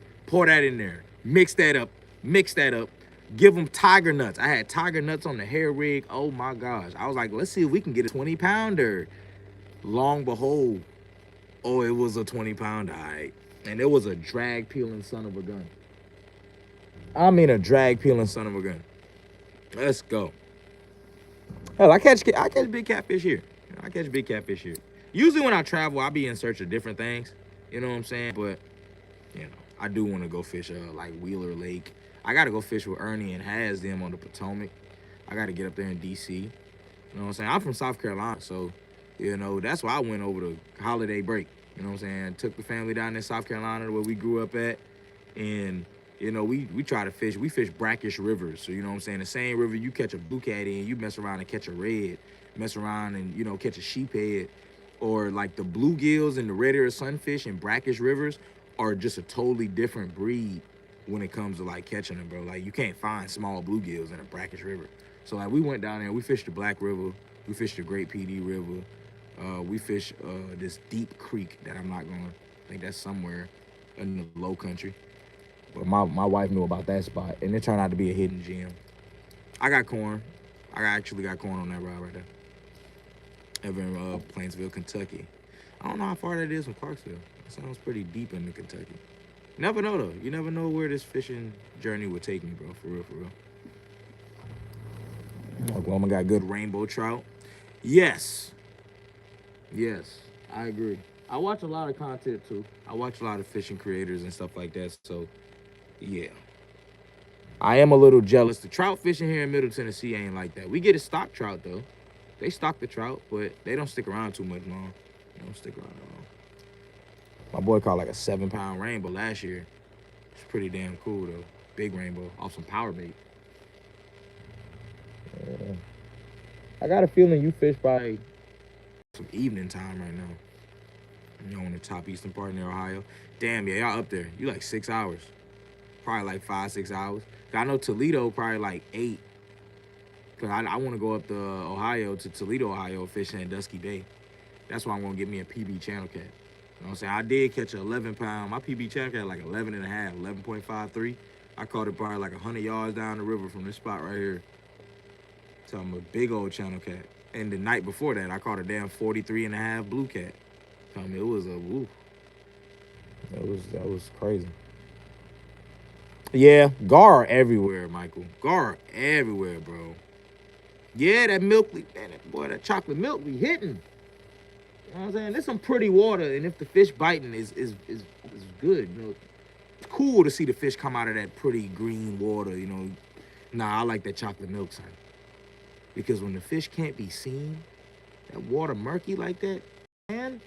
Mix that up. Give them tiger nuts. I had tiger nuts on the hair rig. Oh my gosh. I was like, let's see if we can get a 20 pounder. Long behold, oh, it was a 20 pounder. All right. And it was a drag peeling son of a gun. I mean, a drag peeling son of a gun. Let's go. Hell, I catch big catfish here. I catch big catfish here. Usually when I travel, I be in search of different things. You know what I'm saying? But, you know, I do want to go fish like Wheeler Lake. I got to go fish with Ernie and Has them on the Potomac. I got to get up there in D.C. You know what I'm saying? I'm from South Carolina, so, you know, that's why I went over the holiday break. You know what I'm saying? Took the family down in South Carolina where we grew up at. And, you know, we try to fish. We fish brackish rivers. So, you know what I'm saying? The same river you catch a blue cat in, you mess around and catch a red. Mess around and, you know, catch a sheephead. Or like the bluegills and the red-eared sunfish in brackish rivers are just a totally different breed when it comes to like catching them, bro. Like you can't find small bluegills in a brackish river. So like we went down there, we fished the Black River, we fished the Great PD River, we fished this deep creek that I'm not gonna, I think that's somewhere in the low country. But my wife knew about that spot and it turned out to be a hidden gem. I got corn. I actually got corn on that rod right there. Over in Plainsville, Kentucky. I don't know how far that is from Clarksville. It sounds pretty deep into Kentucky. Never know though. You never know where this fishing journey would take me, bro. For real, for real. Oklahoma got good rainbow trout. Yes. Yes, I agree. I watch a lot of content too. I watch a lot of fishing creators and stuff like that. So, yeah. I am a little jealous. The trout fishing here in Middle Tennessee ain't like that. We get a stock trout though. They stock the trout, but they don't stick around too much long. They don't stick around that long. My boy caught like a 7-pound rainbow last year. It's pretty damn cool though. Big rainbow off some power bait. Yeah. I got a feeling you fish by some evening time right now. You know, in the top eastern part near Ohio. Damn, yeah, y'all up there. You like 6 hours. Probably like 5-6 hours. I know Toledo probably like 8. Because I want to go up to Ohio, to Toledo, Ohio, fishing at Dusky Bay. That's why I'm going to get me a PB channel cat. You know what I'm saying? I did catch an 11-pound. My PB channel cat like 11 and a half, 11.53. I caught it probably like 100 yards down the river from this spot right here. So I'm a big old channel cat. And the night before that, I caught a damn 43 and a half blue cat. I mean, it was a woo. That was crazy. Yeah, gar everywhere, Michael. Gar everywhere, bro. Yeah, that milk, man, that chocolate milk be hitting. You know what I'm saying? There's some pretty water, and if the fish biting is good, you know, it's cool to see the fish come out of that pretty green water, you know. Nah, I like that chocolate milk, son. Because when the fish can't be seen, that water murky like that, man.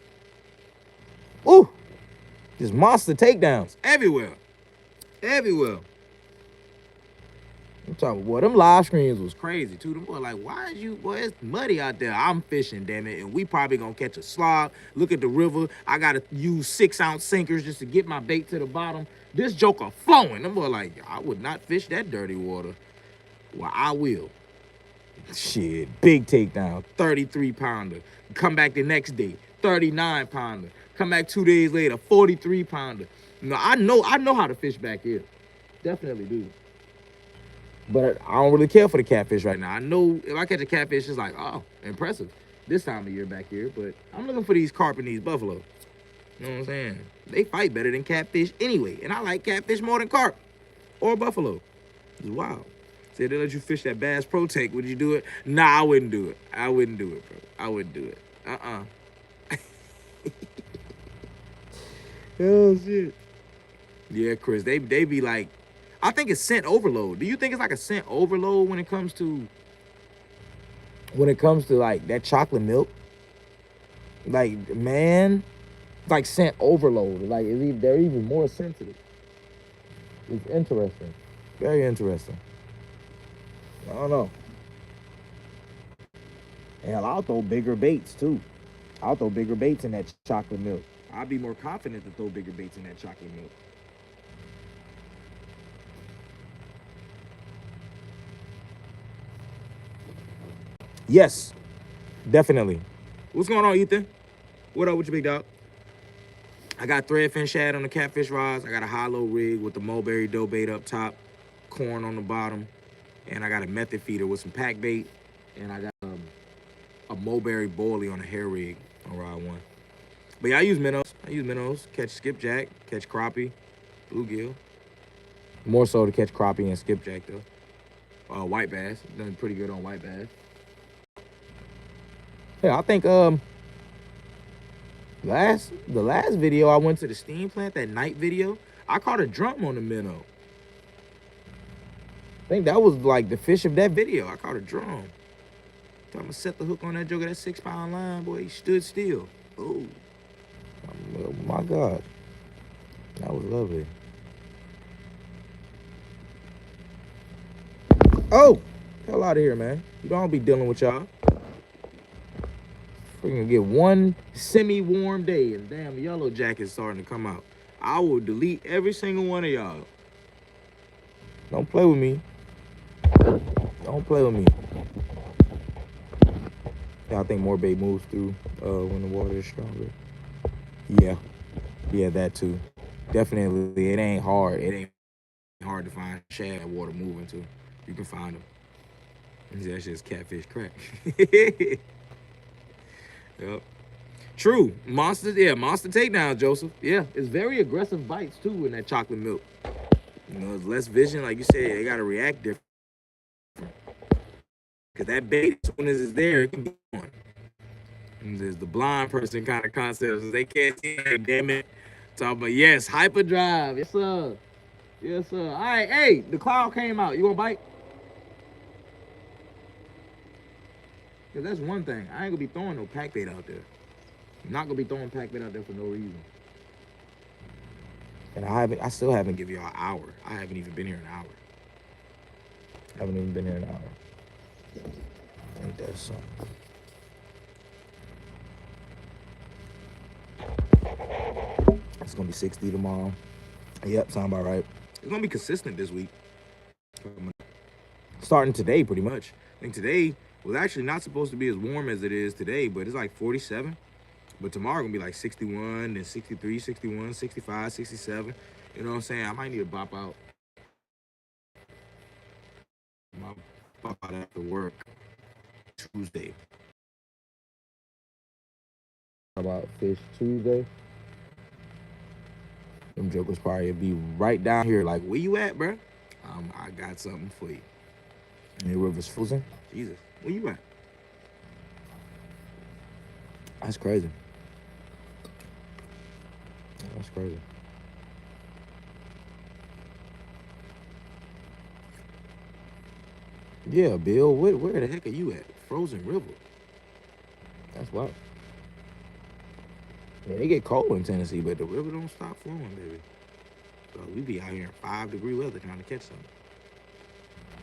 Ooh, just monster takedowns everywhere. Everywhere. I'm talking, boy, them live streams was crazy too. Them boy like, why is you, boy, it's muddy out there. I'm fishing, damn it. And we probably gonna catch a slob. Look at the river. I gotta use 6-ounce sinkers just to get my bait to the bottom. This joker flowing. Them boy like, I would not fish that dirty water. Well, I will. Shit, big takedown, 33-pounder. Come back the next day, 39-pounder. Come back 2 days later, 43-pounder. No, I know how to fish back here. Definitely do. But I don't really care for the catfish right now. I know if I catch a catfish, it's like, oh, impressive. This time of year back here. But I'm looking for these carp and these buffalo. You know what I'm saying? They fight better than catfish anyway. And I like catfish more than carp or buffalo. It's wild. Say they let you fish that Bass Pro Tank. Would you do it? Nah, I wouldn't do it. I wouldn't do it, bro. I wouldn't do it. Oh, shit. Yeah, Chris, they be like, I think it's scent overload. Do you think it's like a scent overload when it comes to like that chocolate milk? Like, man, it's like scent overload. Like they're even more sensitive. It's interesting. Very interesting. I don't know. Hell, I'll throw bigger baits too. I'll throw bigger baits in that chocolate milk. I'd be more confident to throw bigger baits in that chocolate milk. Yes, definitely. What's going on, Ethan? What up with your big dog? I got threadfin shad on the catfish rods. I got a hollow rig with the mulberry dough bait up top. corn on the bottom, and I got a method feeder with some pack bait, and I got a mulberry boilie on a hair rig on rod 1. But yeah, I use minnows. Catch skipjack, catch crappie, bluegill. More so to catch crappie and skipjack though. White bass, done pretty good on white bass. Yeah, I think the last video I went to the steam plant, that night video, I caught a drum on the minnow. I think that was like the fish of that video. I caught a drum. I'm gonna set the hook on that joker, that 6-pound line, boy. He stood still. Oh my God, that was lovely. Oh, hell out of here, man. You don't be dealing with y'all. We're gonna get one semi-warm day, and damn, the yellow jacket's starting to come out. I will delete every single one of y'all. Don't play with me. Don't play with me. Yeah, I think more bait moves through when the water is stronger. Yeah, that too. Definitely, it ain't hard. It ain't hard to find shad water moving too. You can find them. That's just catfish crack. Yep. True. Monster takedown, Joseph. Yeah, it's very aggressive bites too in that chocolate milk. You know, it's less vision, like you said, they gotta react different. Cause that bait, as soon as it's there, it can be on. And there's the blind person kind of concept. They can't see it, damn it. Talking about, yes, hyperdrive. Yes, sir. Yes, sir. All right, hey, the cloud came out. You gonna bite? Cause that's one thing. I ain't gonna be throwing no pack bait out there. I'm not gonna be throwing pack bait out there for no reason. And I still haven't given y'all an hour. I haven't even been here an hour. Ain't that something? It's gonna be 60 tomorrow. Yep, sound about right. It's gonna be consistent this week. Starting today, pretty much. I think today was actually not supposed to be as warm as it is today, but it's like 47. But tomorrow gonna be like 61, then 63, 61, 65, 67. You know what I'm saying? I might need to bop out. I'll bop out after work Tuesday. How about Fish Tuesday? Them jokers probably be right down here like, where you at, bro? I got something for you. And the river's frozen. Jesus, where you at? That's crazy. That's crazy. Yeah, Bill, where the heck are you at? Frozen River. That's wild. Yeah, they get cold in Tennessee, but the river don't stop flowing, baby. So we be out here in 5-degree weather trying to catch something.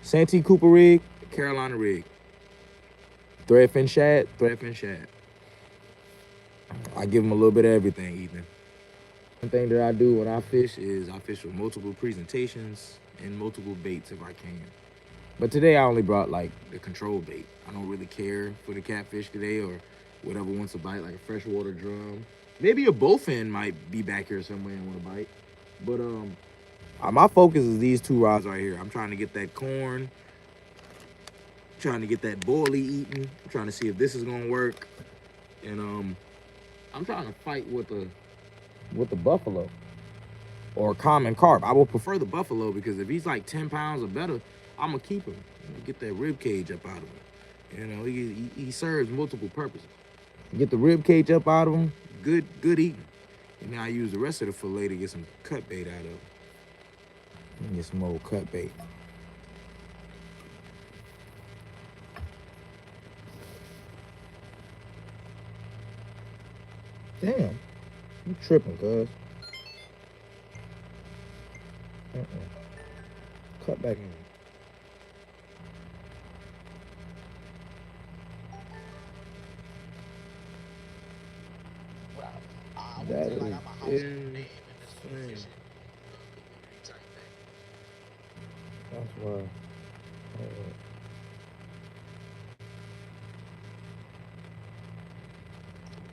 Santee Cooper rig, Carolina rig. Threadfin shad. I give them a little bit of everything, Ethan. One thing that I do when I fish is I fish with multiple presentations and multiple baits if I can. But today I only brought like the control bait. I don't really care for the catfish today or whatever wants to bite, like a freshwater drum. Maybe a bowfin might be back here somewhere and want to bite. But my focus is these two rods right here. I'm trying to get that corn, trying to get that boilie eaten. I'm trying to see if this is gonna work. And I'm trying to fight with the buffalo or common carp. I will prefer the buffalo because if he's like 10 pounds or better, I'm gonna keep him. Get that rib cage up out of him. You know, he serves multiple purposes. Get the rib cage up out of him, good eating. And now I use the rest of the fillet to get some cut bait out of it. And get some old cut bait. Damn, you tripping, cuz. Cut back in. That is insane. That's why.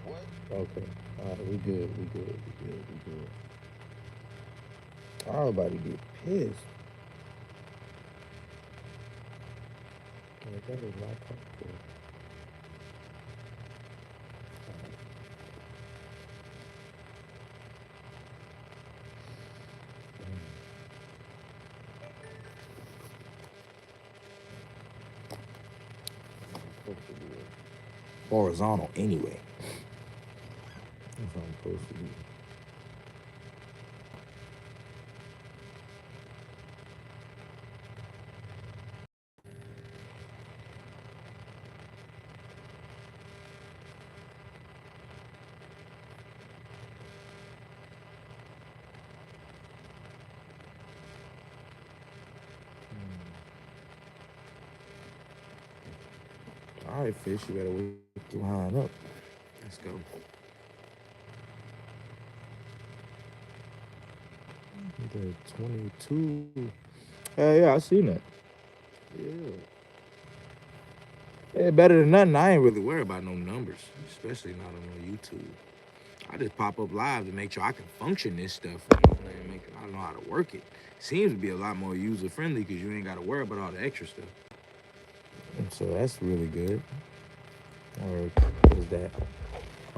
What? Okay. Alright, we good. I'm about to get pissed. That is not comfortable. Horizontal anyway. That's what I'm supposed to do. All right, Fish, you better wake your hind up. Let's go. The 22. Yeah, I seen that. Yeah. Yeah, better than nothing. I ain't really worried about no numbers, especially not on no YouTube. I just pop up live to make sure I can function this stuff. You know, I know how to work it. Seems to be a lot more user friendly because you ain't got to worry about all the extra stuff. And so that's really good. Or what is that?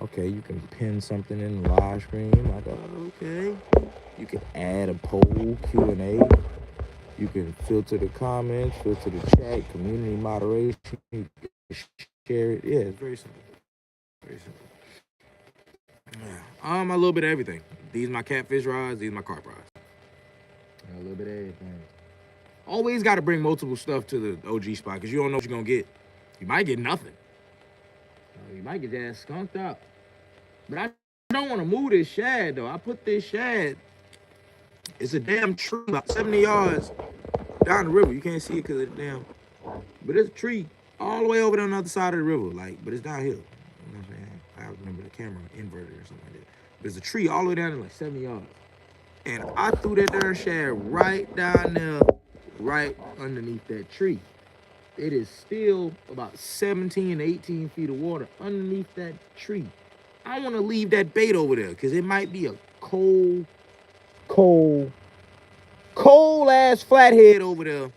Okay, you can pin something in the live stream. I thought, okay. You can add a poll, Q&A. You can filter the comments, filter the chat, community moderation. You can share it. Yeah, it's very simple. Very simple. Yeah. A little bit of everything. These my catfish rods. These my carp rods. A little bit of everything. Always got to bring multiple stuff to the OG spot because you don't know what you're gonna get. You might get nothing. You might get your ass skunked out. But I don't want to move this shad though. I put this shad. It's a damn tree about 70 yards down the river. You can't see it because it's damn. But it's a tree all the way over there on the other side of the river. But it's downhill. You know what I'm saying? I remember the camera inverted or something like that. There's a tree all the way down there, like 70 yards. And I threw that darn shad right down there, right underneath that tree. It is still about 17, 18 feet of water underneath that tree. I want to leave that bait over there because it might be a cold ass flathead over there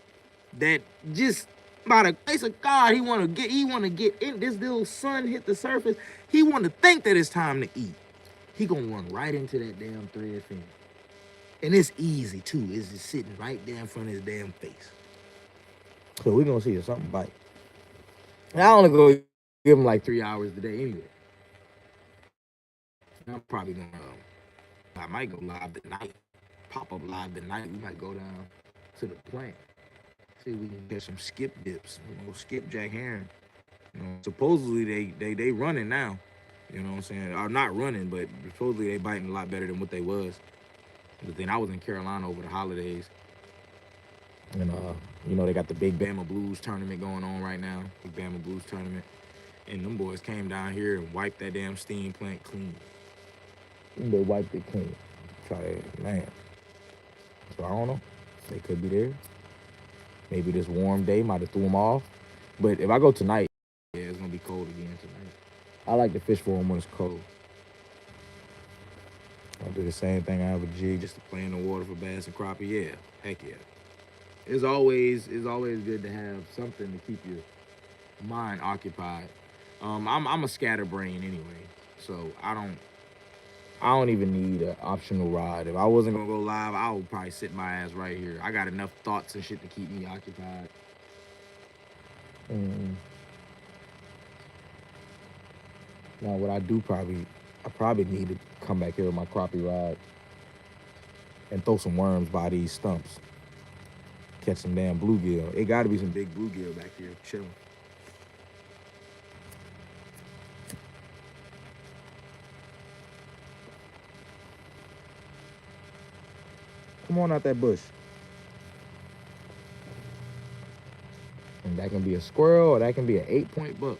that just by the grace of God, he want to get in. This little sun hit the surface. He want to think that it's time to eat. He gonna run right into that damn thread fin. And it's easy too. It's just sitting right there in front of his damn face. So we're gonna see if something bite. And I only go give him like 3 hours today anyway. I'm probably gonna I might go live tonight. Pop up live tonight. We might go down to the plant. See if we can get some skip dips. Skipjack herring. Supposedly they running now. You know what I'm saying? Or not running, but supposedly they biting a lot better than what they was. But then I was in Carolina over the holidays. And they got the Big Bama Blues tournament going on right now. Big Bama Blues tournament. And them boys came down here and wiped that damn steam plant clean. They wiped it clean. Man. So I don't know. They could be there. Maybe this warm day might have threw them off. But if I go tonight, yeah, it's going to be cold again tonight. I like to fish for them when it's cold. I'll do the same thing. I have a jig just to play in the water for bass and crappie. Yeah, heck yeah. It's always good to have something to keep your mind occupied. I'm a scatterbrain anyway, so I don't even need an optional rod. If I wasn't gonna go live, I would probably sit my ass right here. I got enough thoughts and shit to keep me occupied. Now what I do I probably need to come back here with my crappie rod and throw some worms by these stumps. Catch some damn bluegill. It gotta be some big bluegill back here chilling. Come on out that bush. And that can be a squirrel or that can be an 8-point buck.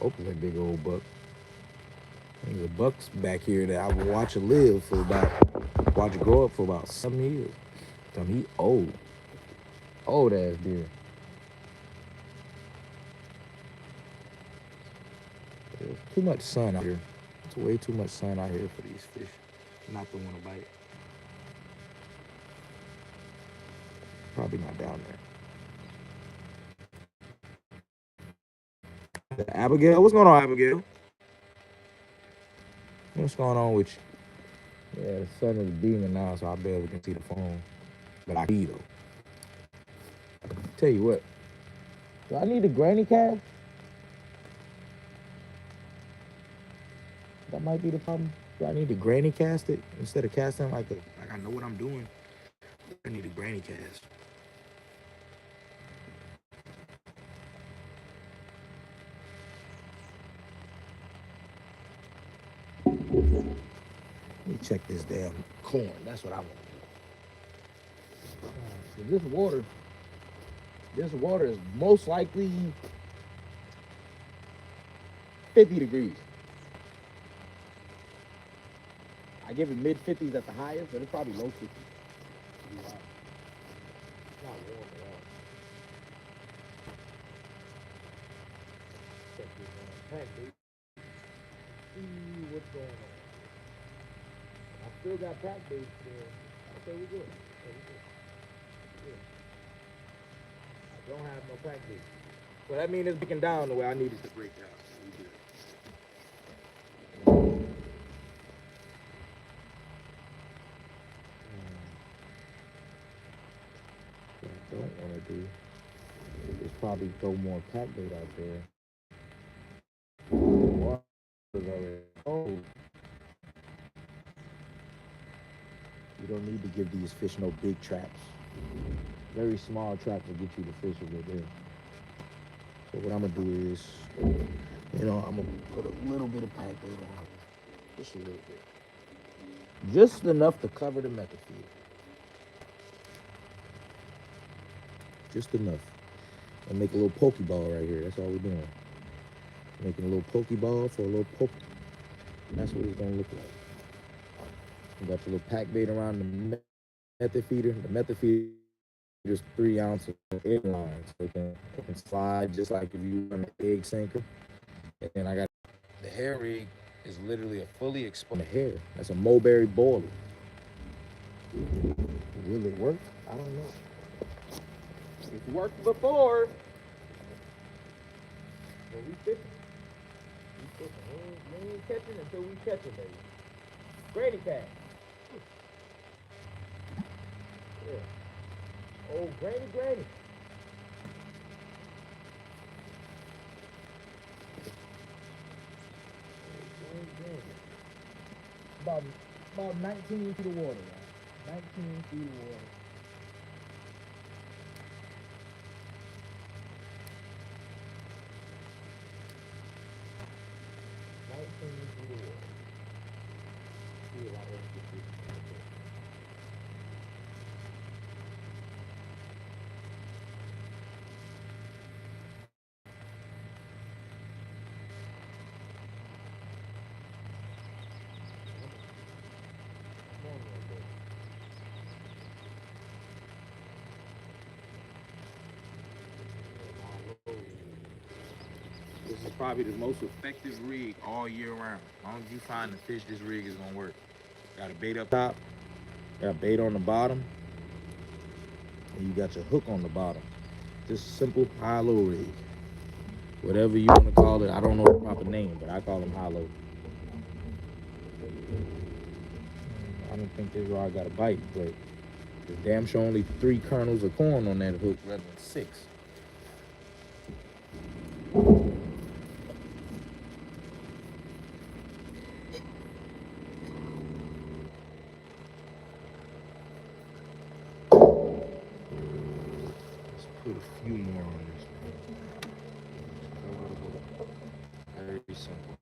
Hope it's a big old buck. There's a bucks back here that I would watch it grow up for about 7 years. He old. Old ass deer. There's too much sun out here. It's way too much sun out here for these fish not to want to bite. Probably not down there. Abigail, what's going on, Abigail? What's going on with you? Yeah, the sun is beaming now, so I barely can see the phone. But I see though. Tell you what, do I need a granny cast? That might be the problem. Do I need to granny cast it instead of casting like I know what I'm doing? I need a granny cast. Let me check this damn corn. That's what I want to do. This water is most likely 50 degrees. I give it mid 50s at the highest, but it's probably low 50s. It's not warm at all. Check this pack, dude. See what's going on. I still got pack base there. Okay, we're good. I don't have no pack base. So that means it's breaking down the way I need it to break down. What I don't want to do is probably throw more pack bait out there. You don't need to give these fish no big traps. Very small traps will get you the fish over there. So what I'm gonna do is, I'm gonna put a little bit of pack bait on it. Just a little bit. Just enough to cover the method feed. Just enough. And make a little pokeball right here. That's all we're doing. Making a little pokeball for a little poke. That's what it's gonna look like. You got your little pack bait around the method feeder. The method feeder is 3 ounces of egg line, so it can slide just like if you run an egg sinker. And then I got the hair rig is literally a fully exposed hair. That's a mulberry boiler. Will it work? I don't know. It's worked before. Well, we fishing. We ain't catching until we catch it, baby. Granny cat. Yeah. Oh, granny. About 19 feet of water, right? 19 feet of water. This is probably the most effective rig all year round. As long as you find the fish, this rig is gonna work. Got a bait up top, got bait on the bottom, and you got your hook on the bottom. Just a simple high-low rig. Whatever you want to call it, I don't know the proper name, but I call them high-low. I don't think this rod got a bite, but there's damn sure only 3 kernels of corn on that hook rather than 6. Put a few more on this. Very simple.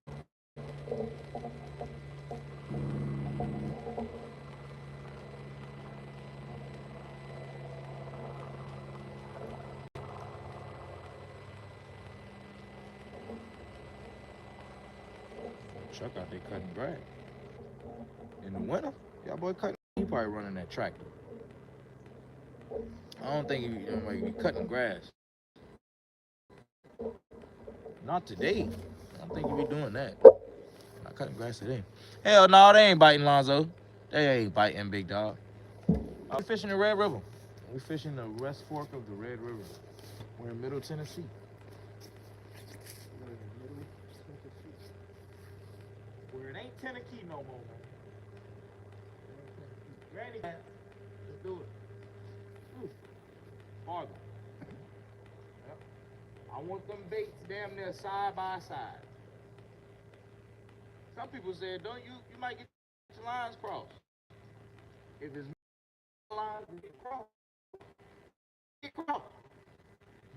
Chuck out there cutting grass. In the winter, y'all boy cutting. He probably running that tractor. I don't think he might be cutting grass. Not today. I don't think he be doing that. Not cutting grass today. Hell no, they ain't biting, Lonzo. They ain't biting, big dog. I'm fishing the Red River. We fishing the West Fork of the Red River. We're in Middle Tennessee. We're in Middle Tennessee. Where it ain't Tennessee no more, man. Granny, let's do it. Ooh, farther. Yep. I want them baits damn near side by side. Some people said, don't you might get your lines crossed. If it's lines that get crossed.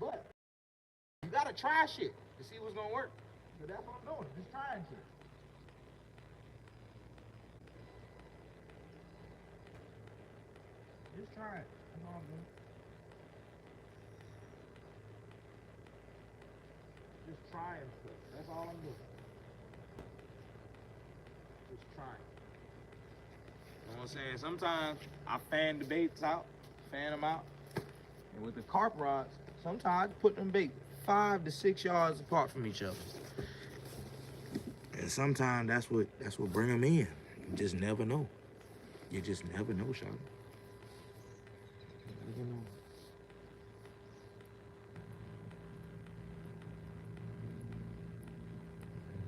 But you gotta try shit to see what's gonna work. So that's what I'm doing, just trying shit. Just try it. That's all I'm doing. Just trying stuff. That's all I'm doing. Just trying. You know what I'm saying? Sometimes I fan the baits out, fan them out. And with the carp rods, sometimes I put them baits 5 to 6 yards apart from each other. And sometimes that's what bring them in. You just never know. You just never know, Sean.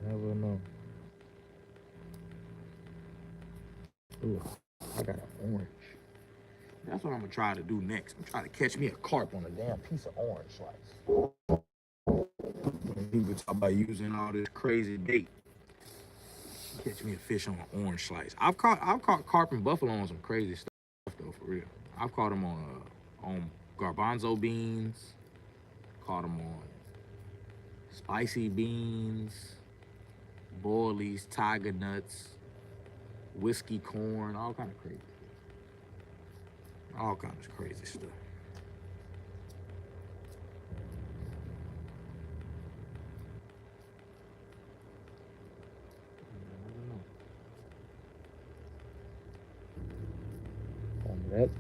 Never know. Ooh, I got an orange. That's what I'm gonna try to do next. I'm trying to catch me a carp on a damn piece of orange slice. When people talk about using all this crazy bait, catch me a fish on an orange slice. I've caught carp and buffalo on some crazy stuff though, for real. I've caught them on garbanzo beans. Caught them on spicy beans, boilies, tiger nuts, whiskey corn, all kind of crazy. All kinds of crazy stuff.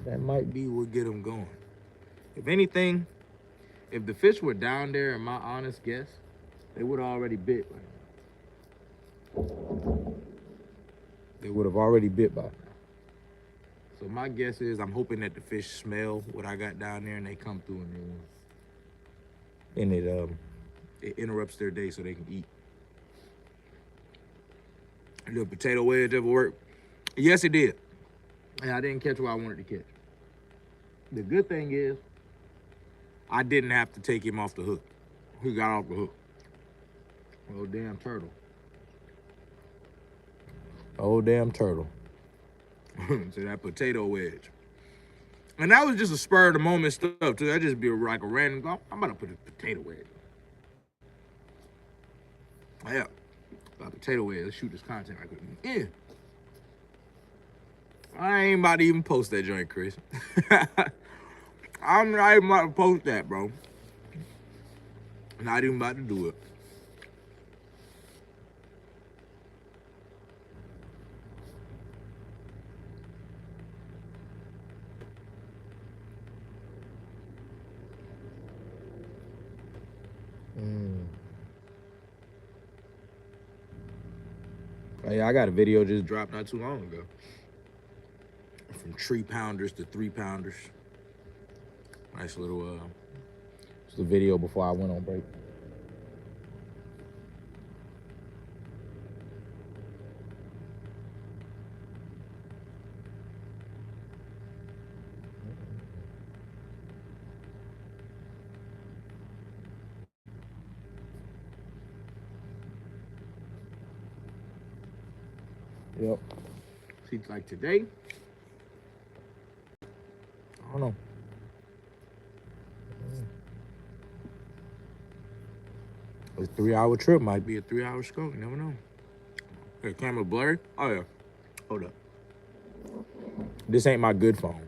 That might be what get them going. If anything, if the fish were down there, in my honest guess, they would have already bit by now. They would have already bit by now. So my guess is I'm hoping that the fish smell what I got down there and they come through and it interrupts their day so they can eat. The potato wedge ever work? Yes, it did. And I didn't catch what I wanted to catch. The good thing is I didn't have to take him off the hook. He got off the hook. Oh, damn turtle. Oh, damn turtle. So that potato wedge. And that was just a spur of the moment stuff too. That just be like a random, I'm about to put a potato wedge. Yeah, a potato wedge. Let's shoot this content right quick. Yeah. I ain't about to even post that joint, Chris. I'm not even about to post that, bro. Not even about to do it. Oh, yeah, I got a video just dropped not too long ago. From 3 pounders to 3 pounders. Nice little, it's the video before I went on break. Yep. See, like today, I don't know. A 3-hour trip might be a 3-hour stroke. You never know. Hey, camera blurry? Oh, yeah. Hold up. This ain't my good phone.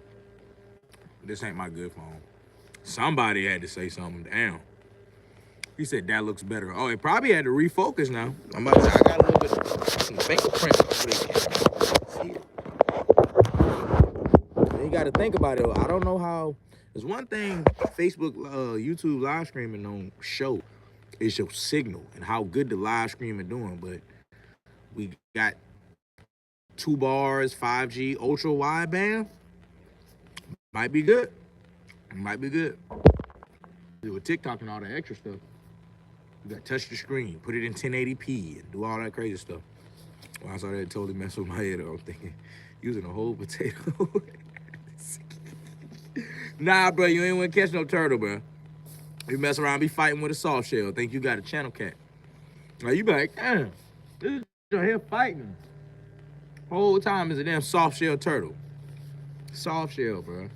This ain't my good phone. Somebody had to say something. Damn. He said that looks better. Oh, it probably had to refocus now. I'm about to say, I got a little bit of some fingerprints over there. See it? You got to think about it. I don't know how. There's one thing Facebook, YouTube live streaming don't show is your signal and how good the live streaming doing. But we got 2 bars, 5G, ultra wideband. Might be good. It might be good. With TikTok and all the extra stuff, you got to touch the screen, put it in 1080p, and do all that crazy stuff. When I saw that, it totally messed with my head. I'm thinking, using a whole potato. Nah, bro, you ain't want to catch no turtle, bro. You mess around, be fighting with a soft shell. Think you got a channel cat. Like, you be like, damn, this here fighting. Whole time is a damn soft shell turtle. Soft shell, bro.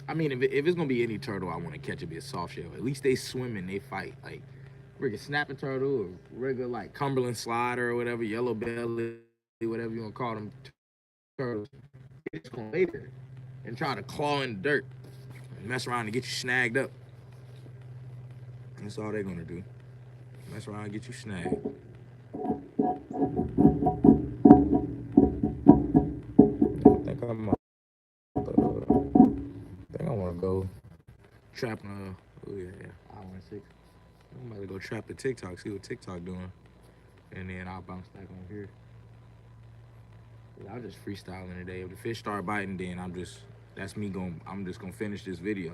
I mean, if it's gonna be any turtle, I want to catch it be a soft shell. At least they swim and they fight. Like regular snapping turtle or regular like Cumberland slider or whatever, yellow belly, whatever you wanna call them turtles. It's gonna lay there and try to claw in the dirt and mess around and get you snagged up. That's all they're gonna do. Mess around and get you snagged. I think I wanna go trapping. Oh yeah, hour and 6. I'm about to go trap the TikTok, see what TikTok doing, and then I'll bounce back on here. I'm just freestyling today. If the fish start biting, then I'm just gonna finish this video.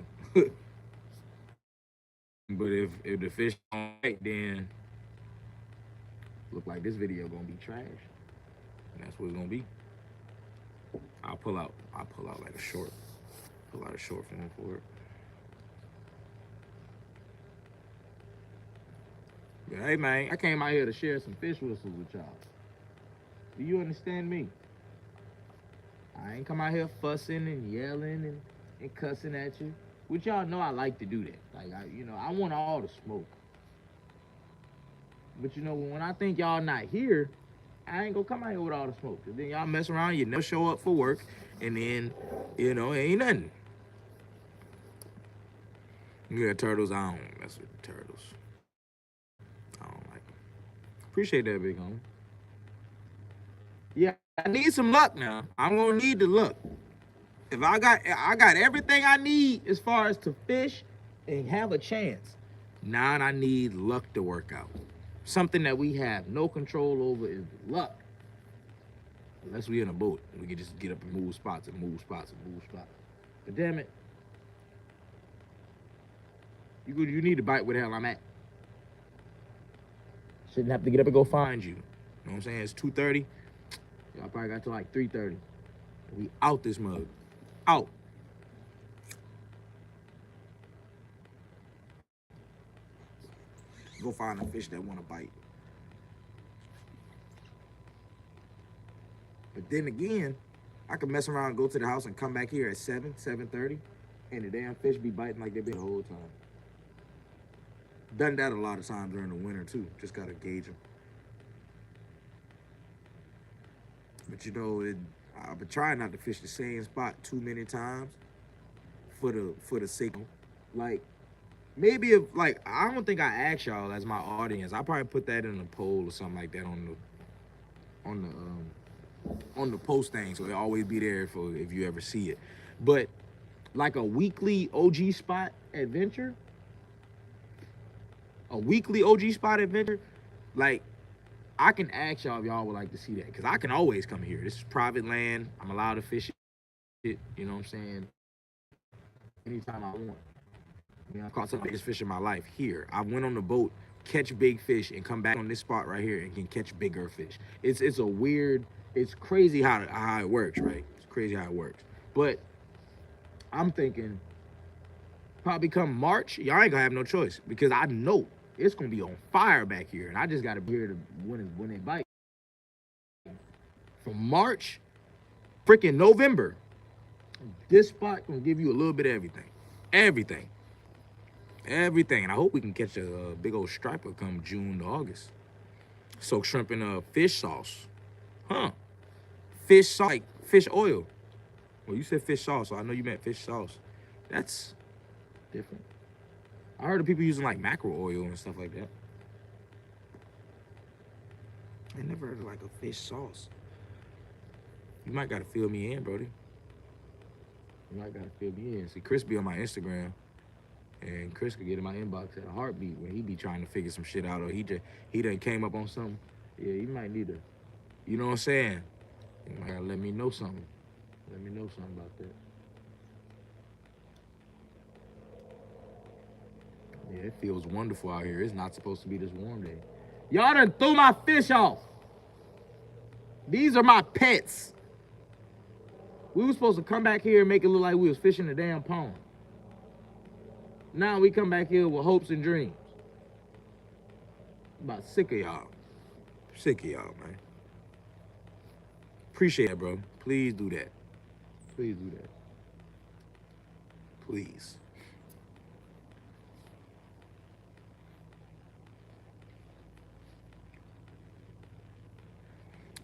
But if the fish don't bite, then look like this video gonna be trash. And that's what it's gonna be. I'll pull out like a short. Pull out a short film for it. But hey man, I came out here to share some fish whistles with y'all. Do you understand me? I ain't come out here fussing and yelling and cussing at you. Which y'all know I like to do that. Like I want all the smoke. But when I think y'all not here, I ain't gonna come out here with all the smoke. Cause then y'all mess around, you never show up for work, and then, it ain't nothing. Yeah, turtles, I don't mess with the turtles. I don't like them. Appreciate that, big homie. Yeah, I need some luck now. I'm gonna need the luck. If I got everything I need as far as to fish and have a chance. Now I need luck to work out. Something that we have no control over is luck. Unless we in a boat, we can just get up and move spots and move spots and move spots. But damn it, you need to bite where the hell I'm at. Shouldn't have to get up and go find you. You know what I'm saying? It's 2:30. Y'all probably got to like 3:30. We out this mug. Out. Go find a fish that want to bite. But then again, I could mess around and go to the house and come back here at 7:30, and the damn fish be biting like they been the whole time. Done that a lot of times during the winter too. Just gotta gauge them. But I've been trying not to fish the same spot too many times for the sake of, like, maybe if, like, I don't think I asked y'all as my audience. I probably put that in a poll or something like that on the post thing, so it'll always be there for if you ever see it. But like a weekly OG spot adventure, like, I can ask y'all if y'all would like to see that, because I can always come here. This is private land. I'm allowed to fish it, you know what I'm saying? Anytime I want. I caught some of the biggest fish in my life here. I went on the boat, catch big fish, and come back on this spot right here and can catch bigger fish. It's crazy how it works, right? It's crazy how it works. But I'm thinking probably come March, y'all ain't gonna have no choice, because I know it's gonna be on fire back here, and I just gotta be here to when they bite. From March, freaking November, this spot gonna give you a little bit of everything. Everything. And I hope we can catch a big old striper come June to August. Soak shrimp in fish sauce. Huh. Fish sauce, like fish oil. Well, you said fish sauce, so I know you meant fish sauce. That's different. I heard of people using like mackerel oil and stuff like that. I never heard of like a fish sauce. You might gotta fill me in, Brody. You might gotta fill me in. See, Chris be on my Instagram, and Chris could get in my inbox at a heartbeat when he be trying to figure some shit out, or he done came up on something. Yeah, you might need to, you know what I'm saying? You might gotta let me know something. Let me know something about that. Yeah, it feels wonderful out here. It's not supposed to be this warm day. Y'all done threw my fish off. These are my pets. We were supposed to come back here and make it look like we was fishing the damn pond. Now we come back here with hopes and dreams. I'm about sick of y'all. Sick of y'all, man. Appreciate it, bro. Please do that. Please do that. Please.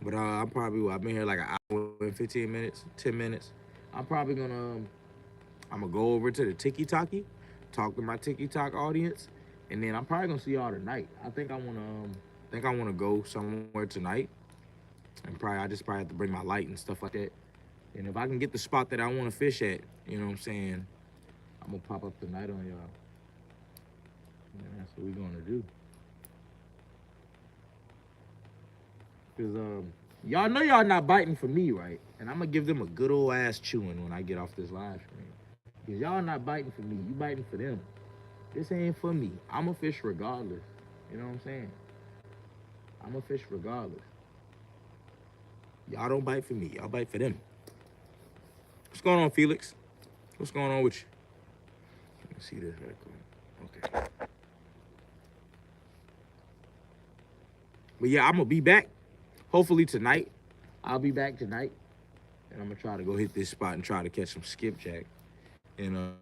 But I've been here like an hour and 15 minutes, 10 minutes. I'm probably I'm gonna go over to the Tiki Taki, talk to my Tiki Talk audience, and then I'm probably gonna see y'all tonight. I wanna go somewhere tonight, and I just probably have to bring my light and stuff like that. And if I can get the spot that I wanna fish at, you know what I'm saying, I'm gonna pop up tonight on y'all. And that's what we gonna do. Cause y'all know y'all not biting for me, right? And I'm gonna give them a good old ass chewing when I get off this live stream. Cause y'all not biting for me, you biting for them. This ain't for me. I'ma fish regardless. You know what I'm saying? I'ma fish regardless. Y'all don't bite for me, y'all bite for them. What's going on, Felix? What's going on with you? Let me see this right quick. Okay. But yeah, I'm gonna be back. Hopefully tonight. I'll be back tonight. And I'm gonna try to go hit this spot and try to catch some skipjack. And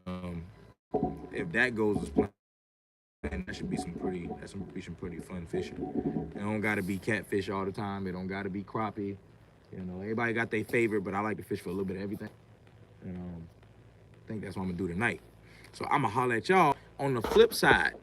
if that goes as planned, that should be some pretty fun fishing. It don't gotta be catfish all the time. It don't gotta be crappie. You know, everybody got their favorite, but I like to fish for a little bit of everything. And I think that's what I'm gonna do tonight. So I'm gonna holler at y'all on the flip side.